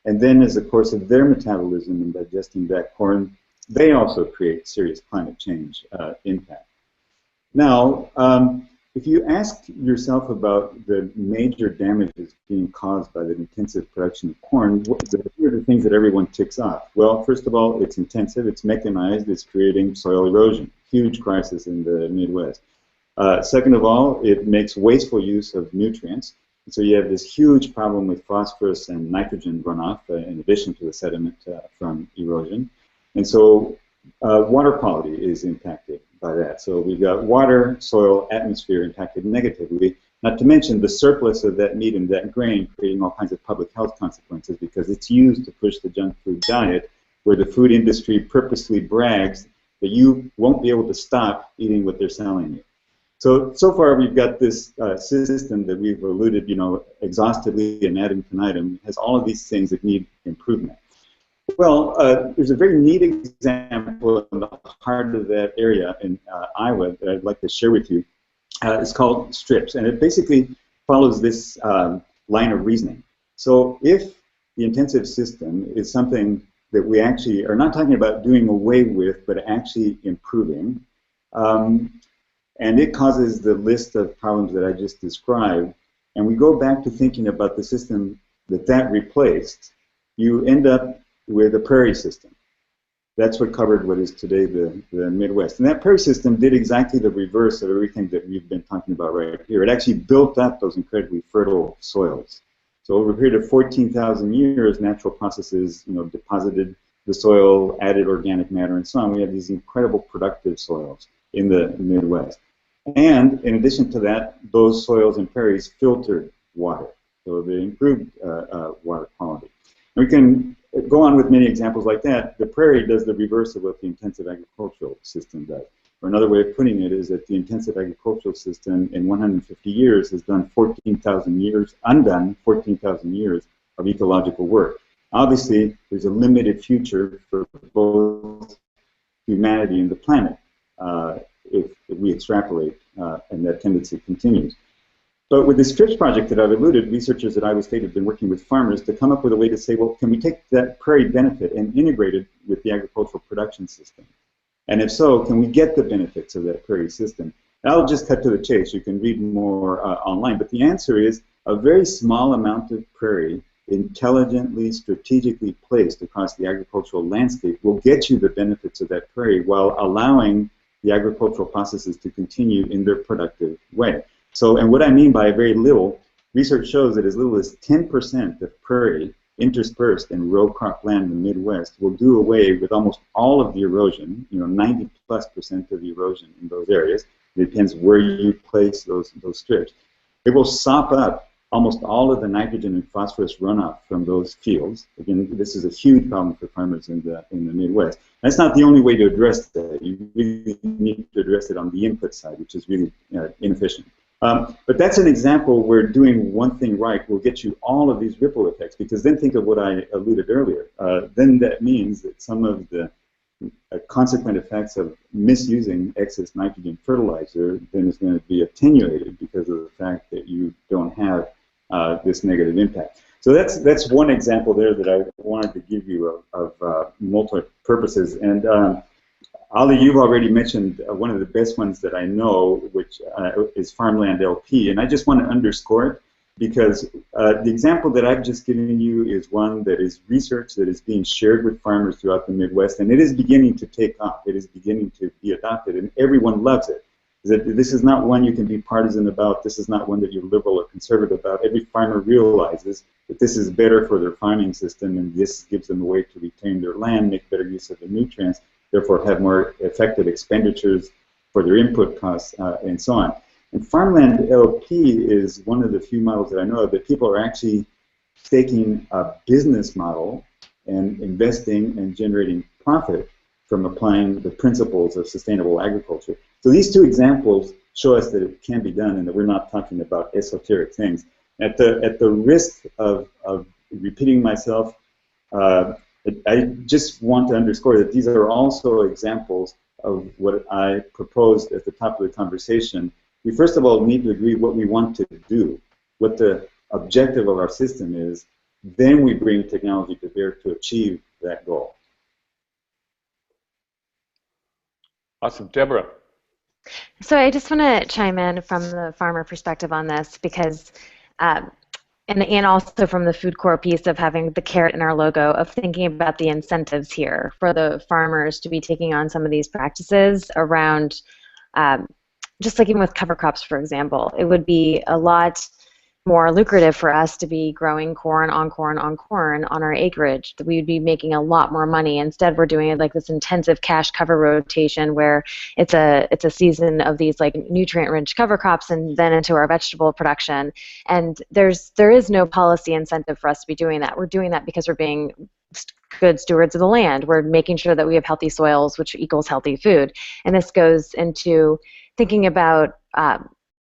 and then as a course of their metabolism in digesting that corn, they also create serious climate change impact. Now, if you ask yourself about the major damages being caused by the intensive production of corn, what are the things that everyone ticks off? Well, first of all, it's intensive, it's mechanized, it's creating soil erosion, huge crisis in the Midwest. Second of all, it makes wasteful use of nutrients. So you have this huge problem with phosphorus and nitrogen runoff in addition to the sediment from erosion. And so water quality is impacted by that. So we've got water, soil, atmosphere impacted negatively, not to mention the surplus of that meat and that grain creating all kinds of public health consequences because it's used to push the junk food diet where the food industry purposely brags that you won't be able to stop eating what they're selling you. So far we've got this system that we've alluded, exhaustively and ad infinitum, has all of these things that need improvement. Well, there's a very neat example in the heart of that area in Iowa that I'd like to share with you. It's called STRIPS, and it basically follows this line of reasoning. So if the intensive system is something that we actually are not talking about doing away with, but actually improving, and it causes the list of problems that I just described, and we go back to thinking about the system that replaced, you end up with a prairie system. That's what covered what is today the Midwest. And that prairie system did exactly the reverse of everything that we've been talking about right here. It actually built up those incredibly fertile soils. So over a period of 14,000 years, natural processes, deposited the soil, added organic matter, and so on. We have these incredible productive soils in the Midwest. And in addition to that, those soils and prairies filtered water. So they improved water quality. And we can go on with many examples like that. The prairie does the reverse of what the intensive agricultural system does. Or another way of putting it is that the intensive agricultural system in 150 years has done 14,000 years, undone 14,000 years of ecological work. Obviously, there's a limited future for both humanity and the planet if we extrapolate and that tendency continues. But with this FIPS project that I've alluded, researchers at Iowa State have been working with farmers to come up with a way to say, well, can we take that prairie benefit and integrate it with the agricultural production system? And if so, can we get the benefits of that prairie system? And I'll just cut to the chase. You can read more online. But the answer is a very small amount of prairie intelligently, strategically placed across the agricultural landscape will get you the benefits of that prairie while allowing the agricultural processes to continue in their productive way. So, and what I mean by very little, research shows that as little as 10% of prairie interspersed in row crop land in the Midwest will do away with almost all of the erosion, 90+% of the erosion in those areas. It depends where you place those strips. It will sop up almost all of the nitrogen and phosphorus runoff from those fields. Again, this is a huge problem for farmers in the Midwest. That's not the only way to address that. You really need to address it on the input side, which is really inefficient. But that's an example where doing one thing right will get you all of these ripple effects, because then think of what I alluded earlier. Then that means that some of the consequent effects of misusing excess nitrogen fertilizer then is going to be attenuated because of the fact that you don't have this negative impact. So that's one example there that I wanted to give you of multi-purposes. And Ali, you've already mentioned one of the best ones that I know, which is Farmland LP, and I just want to underscore it because the example that I've just given you is one that is research that is being shared with farmers throughout the Midwest, and it is beginning to take off. It is beginning to be adopted, and everyone loves it. is that this is not one you can be partisan about. This is not one that you're liberal or conservative about. Every farmer realizes that this is better for their farming system, and this gives them a way to retain their land, make better use of the nutrients, therefore have more effective expenditures for their input costs, and so on. And Farmland LP is one of the few models that I know of that people are actually taking a business model and investing and generating profit from applying the principles of sustainable agriculture. So these two examples show us that it can be done and that we're not talking about esoteric things. At the risk of repeating myself, I just want to underscore that these are also examples of what I proposed at the top of the conversation. We first of all need to agree what we want to do, what the objective of our system is, then we bring technology to bear to achieve that goal. Awesome. Debra. So I just want to chime in from the farmer perspective on this because, and also from the FoodCorps piece of having the carrot in our logo, of thinking about the incentives here for the farmers to be taking on some of these practices around, just like even with cover crops, for example, it would be a lot more lucrative for us to be growing corn on corn on corn on our acreage. We would be making a lot more money. Instead, we're doing it like this intensive cash cover rotation where it's a season of these like nutrient-rich cover crops and then into our vegetable production. And there is no policy incentive for us to be doing that. We're doing that because we're being good stewards of the land. We're making sure that we have healthy soils, which equals healthy food. And this goes into thinking about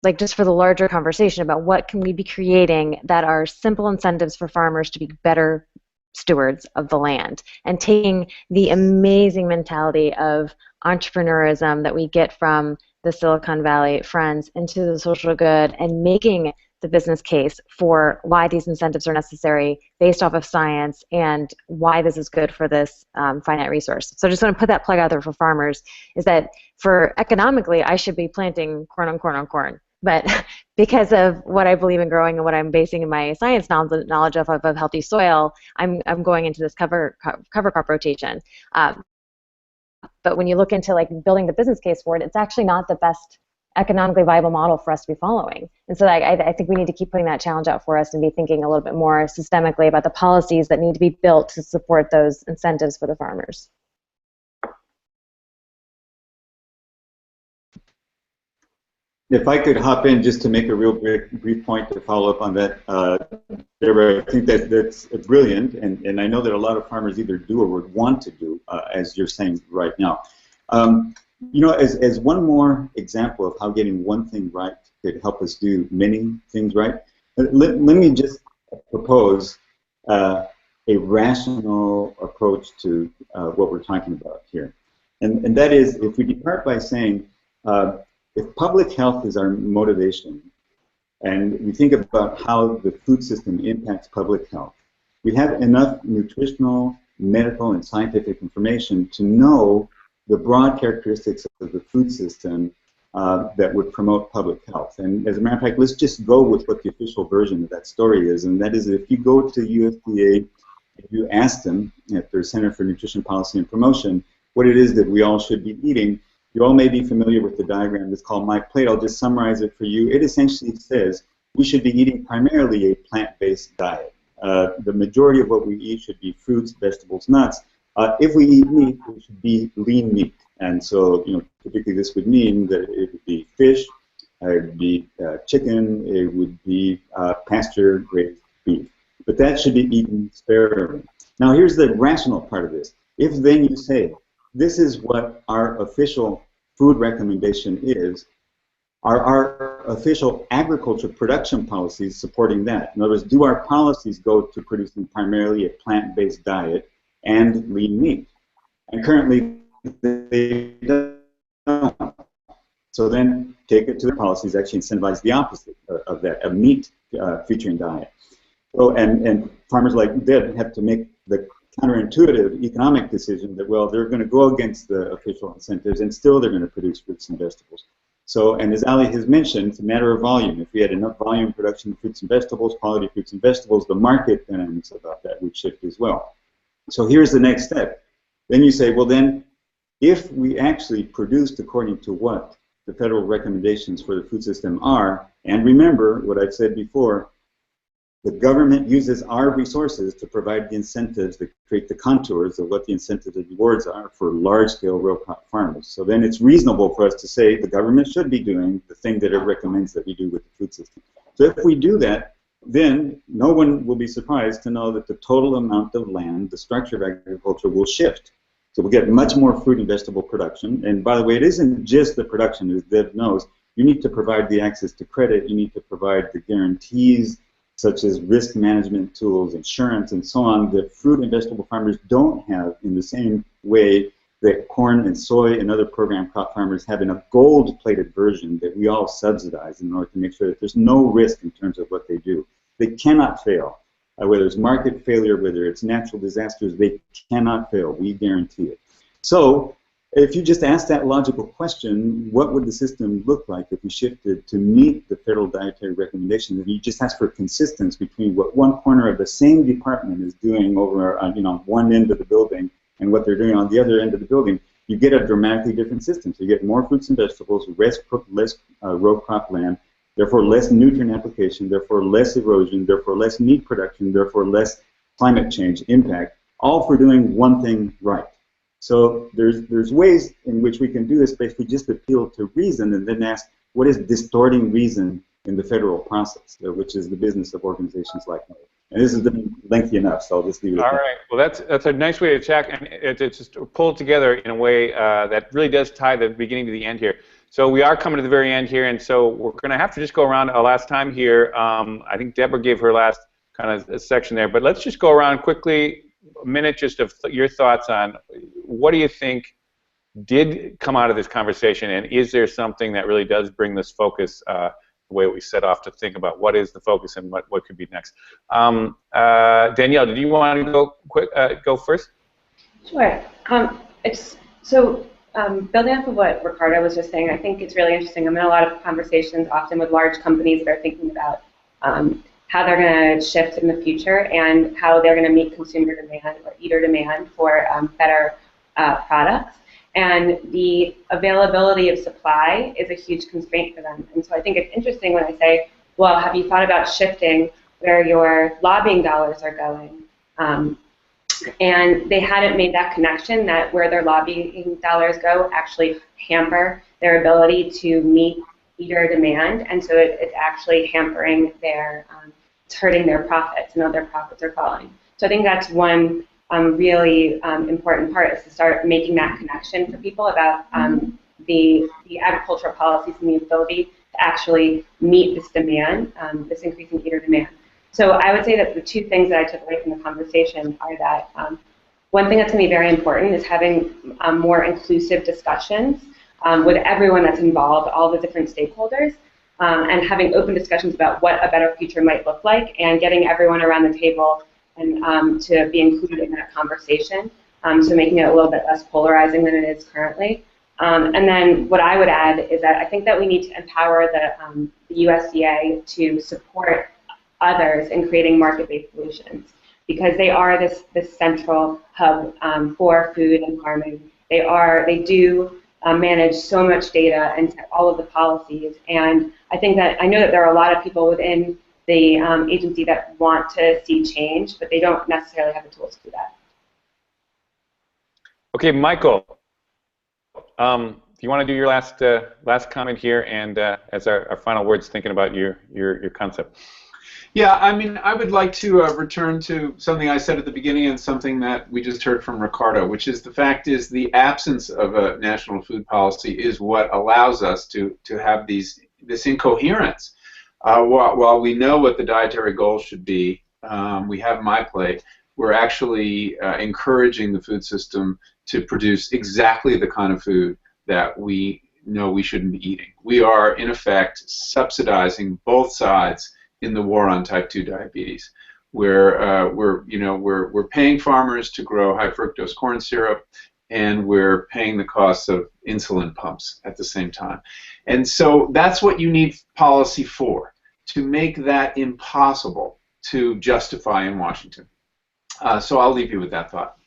like just for the larger conversation about what can we be creating that are simple incentives for farmers to be better stewards of the land, and taking the amazing mentality of entrepreneurism that we get from the Silicon Valley friends into the social good and making the business case for why these incentives are necessary based off of science and why this is good for this finite resource. So I just want to put that plug out there for farmers, is that for economically, I should be planting corn on corn on corn. But because of what I believe in growing and what I'm basing my science knowledge of healthy soil, I'm going into this cover crop rotation. But when you look into like building the business case for it, it's actually not the best economically viable model for us to be following. And so I think we need to keep putting that challenge out for us and be thinking a little bit more systemically about the policies that need to be built to support those incentives for the farmers. If I could hop in just to make a real brief point to follow up on that, Debra, I think that's brilliant, and I know that a lot of farmers either do or would want to do, as you're saying right now. You know, as one more example of how getting one thing right could help us do many things right, let me just propose a rational approach to what we're talking about here. And that is, if we depart by saying, if public health is our motivation, and we think about how the food system impacts public health, we have enough nutritional, medical, and scientific information to know the broad characteristics of the food system that would promote public health. And as a matter of fact, let's just go with what the official version of that story is, and that is if you go to USDA, if you ask them at their Center for Nutrition Policy and Promotion what it is that we all should be eating, you all may be familiar with the diagram that's called My Plate. I'll just summarize it for you. It essentially says we should be eating primarily a plant-based diet. The majority of what we eat should be fruits, vegetables, nuts. If we eat meat, it should be lean meat. And so, you know, typically this would mean that it would be fish, it would be chicken, it would be pasture-raised beef. But that should be eaten sparingly. Now, here's the rational part of this. If then you say, this is what our official food recommendation is, are our official agriculture production policies supporting that? In other words, do our policies go to producing primarily a plant-based diet and lean meat? And currently, they don't. So then take it to the policies actually incentivize the opposite of that, a meat featuring diet. So, and farmers like Deb have to make the counterintuitive economic decision that, well, they're going to go against the official incentives and still they're going to produce fruits and vegetables. So, and as Ali has mentioned, it's a matter of volume. If we had enough volume production of fruits and vegetables, quality fruits and vegetables, the market dynamics about that would shift as well. So here's the next step. Then you say, well then, if we actually produced according to what the federal recommendations for the food system are, and remember what I've said before, the government uses our resources to provide the incentives that create the contours of what the incentives and rewards are for large-scale row crop farmers. So then it's reasonable for us to say the government should be doing the thing that it recommends that we do with the food system. So if we do that, then no one will be surprised to know that the total amount of land, the structure of agriculture will shift. So we'll get much more fruit and vegetable production. And by the way, it isn't just the production, as Deb knows. You need to provide the access to credit. You need to provide the guarantees, such as risk management tools, insurance, and so on, that fruit and vegetable farmers don't have in the same way that corn and soy and other program crop farmers have in a gold-plated version that we all subsidize in order to make sure that there's no risk in terms of what they do. They cannot fail. Whether it's market failure, whether it's natural disasters, they cannot fail. We guarantee it. So if you just ask that logical question, what would the system look like if we shifted to meet the federal dietary recommendations? If you just ask for consistency between what one corner of the same department is doing over one end of the building and what they're doing on the other end of the building, you get a dramatically different system. So you get more fruits and vegetables, less row crop land, therefore less nutrient application, therefore less erosion, therefore less meat production, therefore less climate change impact, all for doing one thing right. So there's ways in which we can do this, but if we just appeal to reason and then ask, what is distorting reason in the federal process, which is the business of organizations like mine. And this has been lengthy enough, so I'll just leave it at that. All right. Well, that's a nice way to check, and it's just pulled together in a way that really does tie the beginning to the end here. So we are coming to the very end here, and so we're going to have to just go around a last time here. I think Debra gave her last kind of section there, but let's just go around quickly, a minute just of your thoughts on what do you think did come out of this conversation, and is there something that really does bring this focus the way we set off to think about what is the focus and what could be next. Danielle, did you want to go first? Sure. Building off of what Ricardo was just saying, I think it's really interesting. I'm in a lot of conversations often with large companies that are thinking about how they're going to shift in the future and how they're going to meet consumer demand or eater demand for better products. And the availability of supply is a huge constraint for them. And so I think it's interesting when I say, well, have you thought about shifting where your lobbying dollars are going? And they hadn't made that connection that where their lobbying dollars go actually hamper their ability to meet eater demand. And so it's actually hampering their, it's hurting their profits, and their profits are falling. So I think that's one really important part, is to start making that connection for people about the agricultural policies and the ability to actually meet this demand, this increasing eater demand. So I would say that the two things that I took away from the conversation are that one thing that's going to be very important is having more inclusive discussions with everyone that's involved, all the different stakeholders, and having open discussions about what a better future might look like, and getting everyone around the table and to be included in that conversation, so making it a little bit less polarizing than it is currently. And then what I would add is that I think that we need to empower the USDA to support others in creating market-based solutions, because they are this central hub for food and farming. They do manage so much data and all of the policies, and I know that there are a lot of people within the agency that want to see change, but they don't necessarily have the tools to do that. Okay, Michael, do you want to do your last comment here, and as our final words, thinking about your concept? Yeah, I mean, I would like to return to something I said at the beginning and something that we just heard from Ricardo, which is the absence of a national food policy is what allows us to have this incoherence. While we know what the dietary goals should be, we have my plate, we're actually encouraging the food system to produce exactly the kind of food that we know we shouldn't be eating. We are, in effect, subsidizing both sides in the war on type 2 diabetes, where we're paying farmers to grow high fructose corn syrup, and we're paying the costs of insulin pumps at the same time. And so that's what you need policy for, to make that impossible to justify in Washington. So I'll leave you with that thought.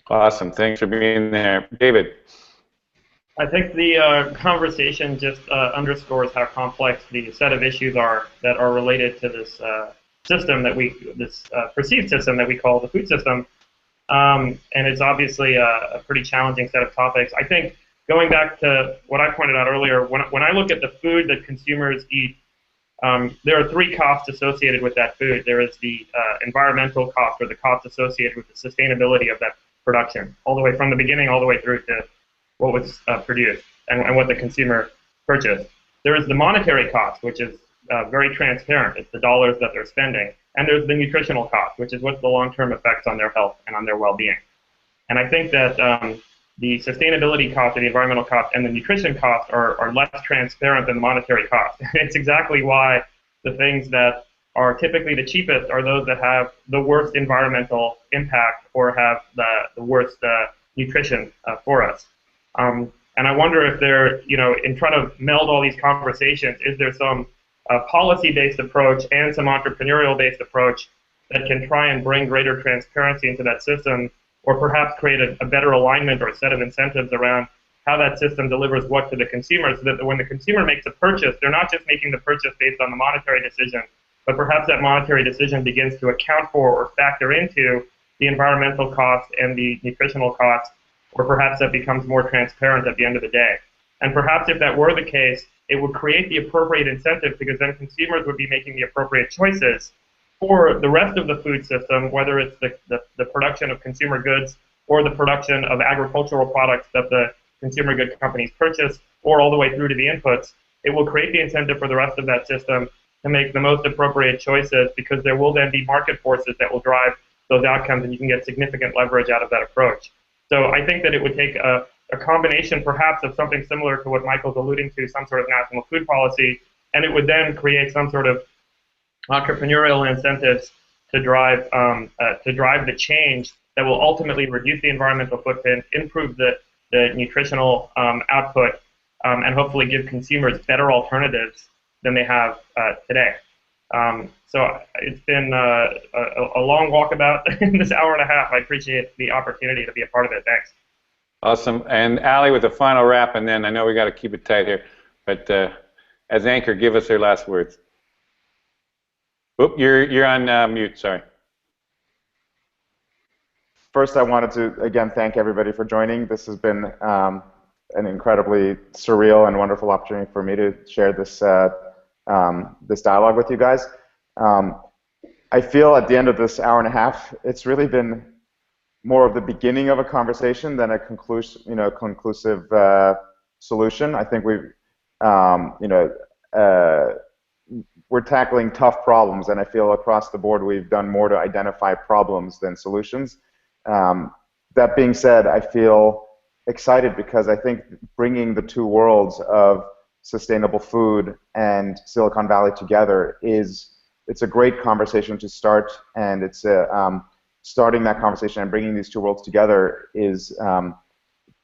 Awesome. Thanks for being there. David. I think the conversation just underscores how complex the set of issues are that are related to this system that this perceived system that we call the food system. And it's obviously a pretty challenging set of topics. I think going back to what I pointed out earlier, when I look at the food that consumers eat, there are three costs associated with that food. There is the environmental cost, or the cost associated with the sustainability of that production, all the way from the beginning all the way through to what was produced and what the consumer purchased. There is the monetary cost, which is very transparent. It's the dollars that they're spending. And there's the nutritional cost, which is what's the long-term effects on their health and on their well-being. And I think that the sustainability cost, or the environmental cost, and the nutrition cost are less transparent than the monetary cost. It's exactly why the things that are typically the cheapest are those that have the worst environmental impact or have the worst nutrition for us. And I wonder if there, in trying to meld all these conversations, is there some policy-based approach and some entrepreneurial-based approach that can try and bring greater transparency into that system, or perhaps create a better alignment or a set of incentives around how that system delivers what to the consumer, so that when the consumer makes a purchase, they're not just making the purchase based on the monetary decision, but perhaps that monetary decision begins to account for or factor into the environmental cost and the nutritional cost, or perhaps that becomes more transparent at the end of the day. And perhaps if that were the case, it would create the appropriate incentive, because then consumers would be making the appropriate choices for the rest of the food system, whether it's the production of consumer goods or the production of agricultural products that the consumer good companies purchase, or all the way through to the inputs. It will create the incentive for the rest of that system to make the most appropriate choices, because there will then be market forces that will drive those outcomes, and you can get significant leverage out of that approach. So I think that it would take a combination perhaps of something similar to what Michael's alluding to, some sort of national food policy, and it would then create some sort of entrepreneurial incentives to drive the change that will ultimately reduce the environmental footprint, improve the nutritional output, and hopefully give consumers better alternatives than they have today. So it's been a long walkabout in this hour and a half. I appreciate the opportunity to be a part of it. Thanks. Awesome. And Allie with a final wrap, and then I know we got to keep it tight here, but as anchor, give us your last words. Oop, you're on mute, sorry. First, I wanted to, again, thank everybody for joining. This has been an incredibly surreal and wonderful opportunity for me to share this, this dialogue with you guys. I feel at the end of this hour and a half, it's really been more of the beginning of a conversation than a conclusive solution. I think we've, we're tackling tough problems, and I feel across the board we've done more to identify problems than solutions. That being said, I feel excited because I think bringing the two worlds of sustainable food and Silicon Valley together it's a great conversation to start, and it's starting that conversation and bringing these two worlds together is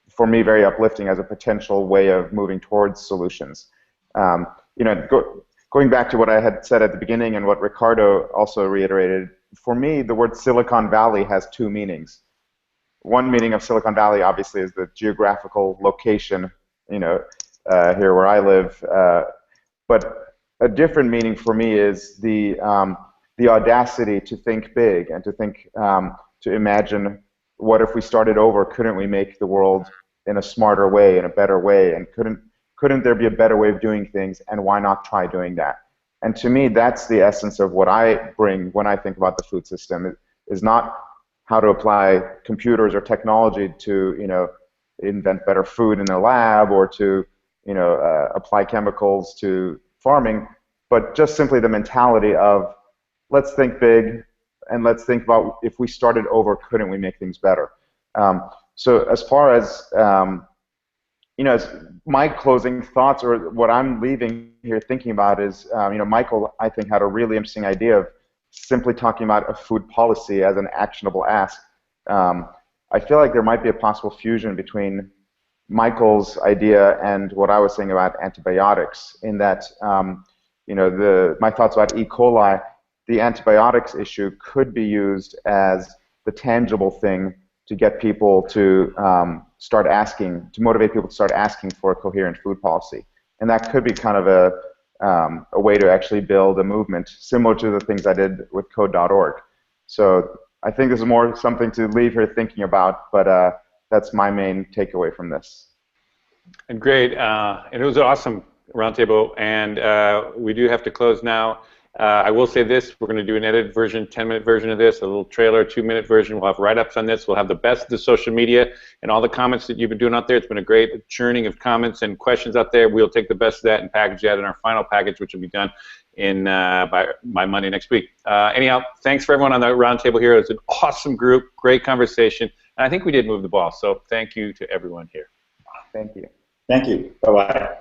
for me very uplifting as a potential way of moving towards solutions. Going back to what I had said at the beginning and what Ricardo also reiterated, for me, the word Silicon Valley has two meanings. One meaning of Silicon Valley, obviously, is the geographical location, here where I live. But a different meaning for me is the audacity to think big and to think, to imagine, what if we started over? Couldn't we make the world in a smarter way, in a better way? And couldn't there be a better way of doing things, and why not try doing that? And to me, that's the essence of what I bring when I think about the food system. It is not how to apply computers or technology to, invent better food in a lab, or to, apply chemicals to farming, but just simply the mentality of, let's think big, and let's think about, if we started over, couldn't we make things better? So as far as as my closing thoughts, or what I'm leaving here thinking about is, Michael, I think, had a really interesting idea of simply talking about a food policy as an actionable ask. I feel like there might be a possible fusion between Michael's idea and what I was saying about antibiotics, in that, my thoughts about E. coli, the antibiotics issue could be used as the tangible thing to get people to start asking, to motivate people to start asking for a coherent food policy. And that could be kind of a way to actually build a movement similar to the things I did with code.org. So I think this is more something to leave her thinking about, but that's my main takeaway from this. And great, and it was an awesome roundtable, and we do have to close now. I will say this, we're going to do an edited version, 10-minute version of this, a little trailer, 2-minute version. We'll have write-ups on this. We'll have the best of the social media and all the comments that you've been doing out there. It's been a great churning of comments and questions out there. We'll take the best of that and package that in our final package, which will be done in by Monday next week. Anyhow, thanks for everyone on the roundtable here. It's an awesome group, great conversation, and I think we did move the ball, so thank you to everyone here. Thank you. Thank you. Bye-bye.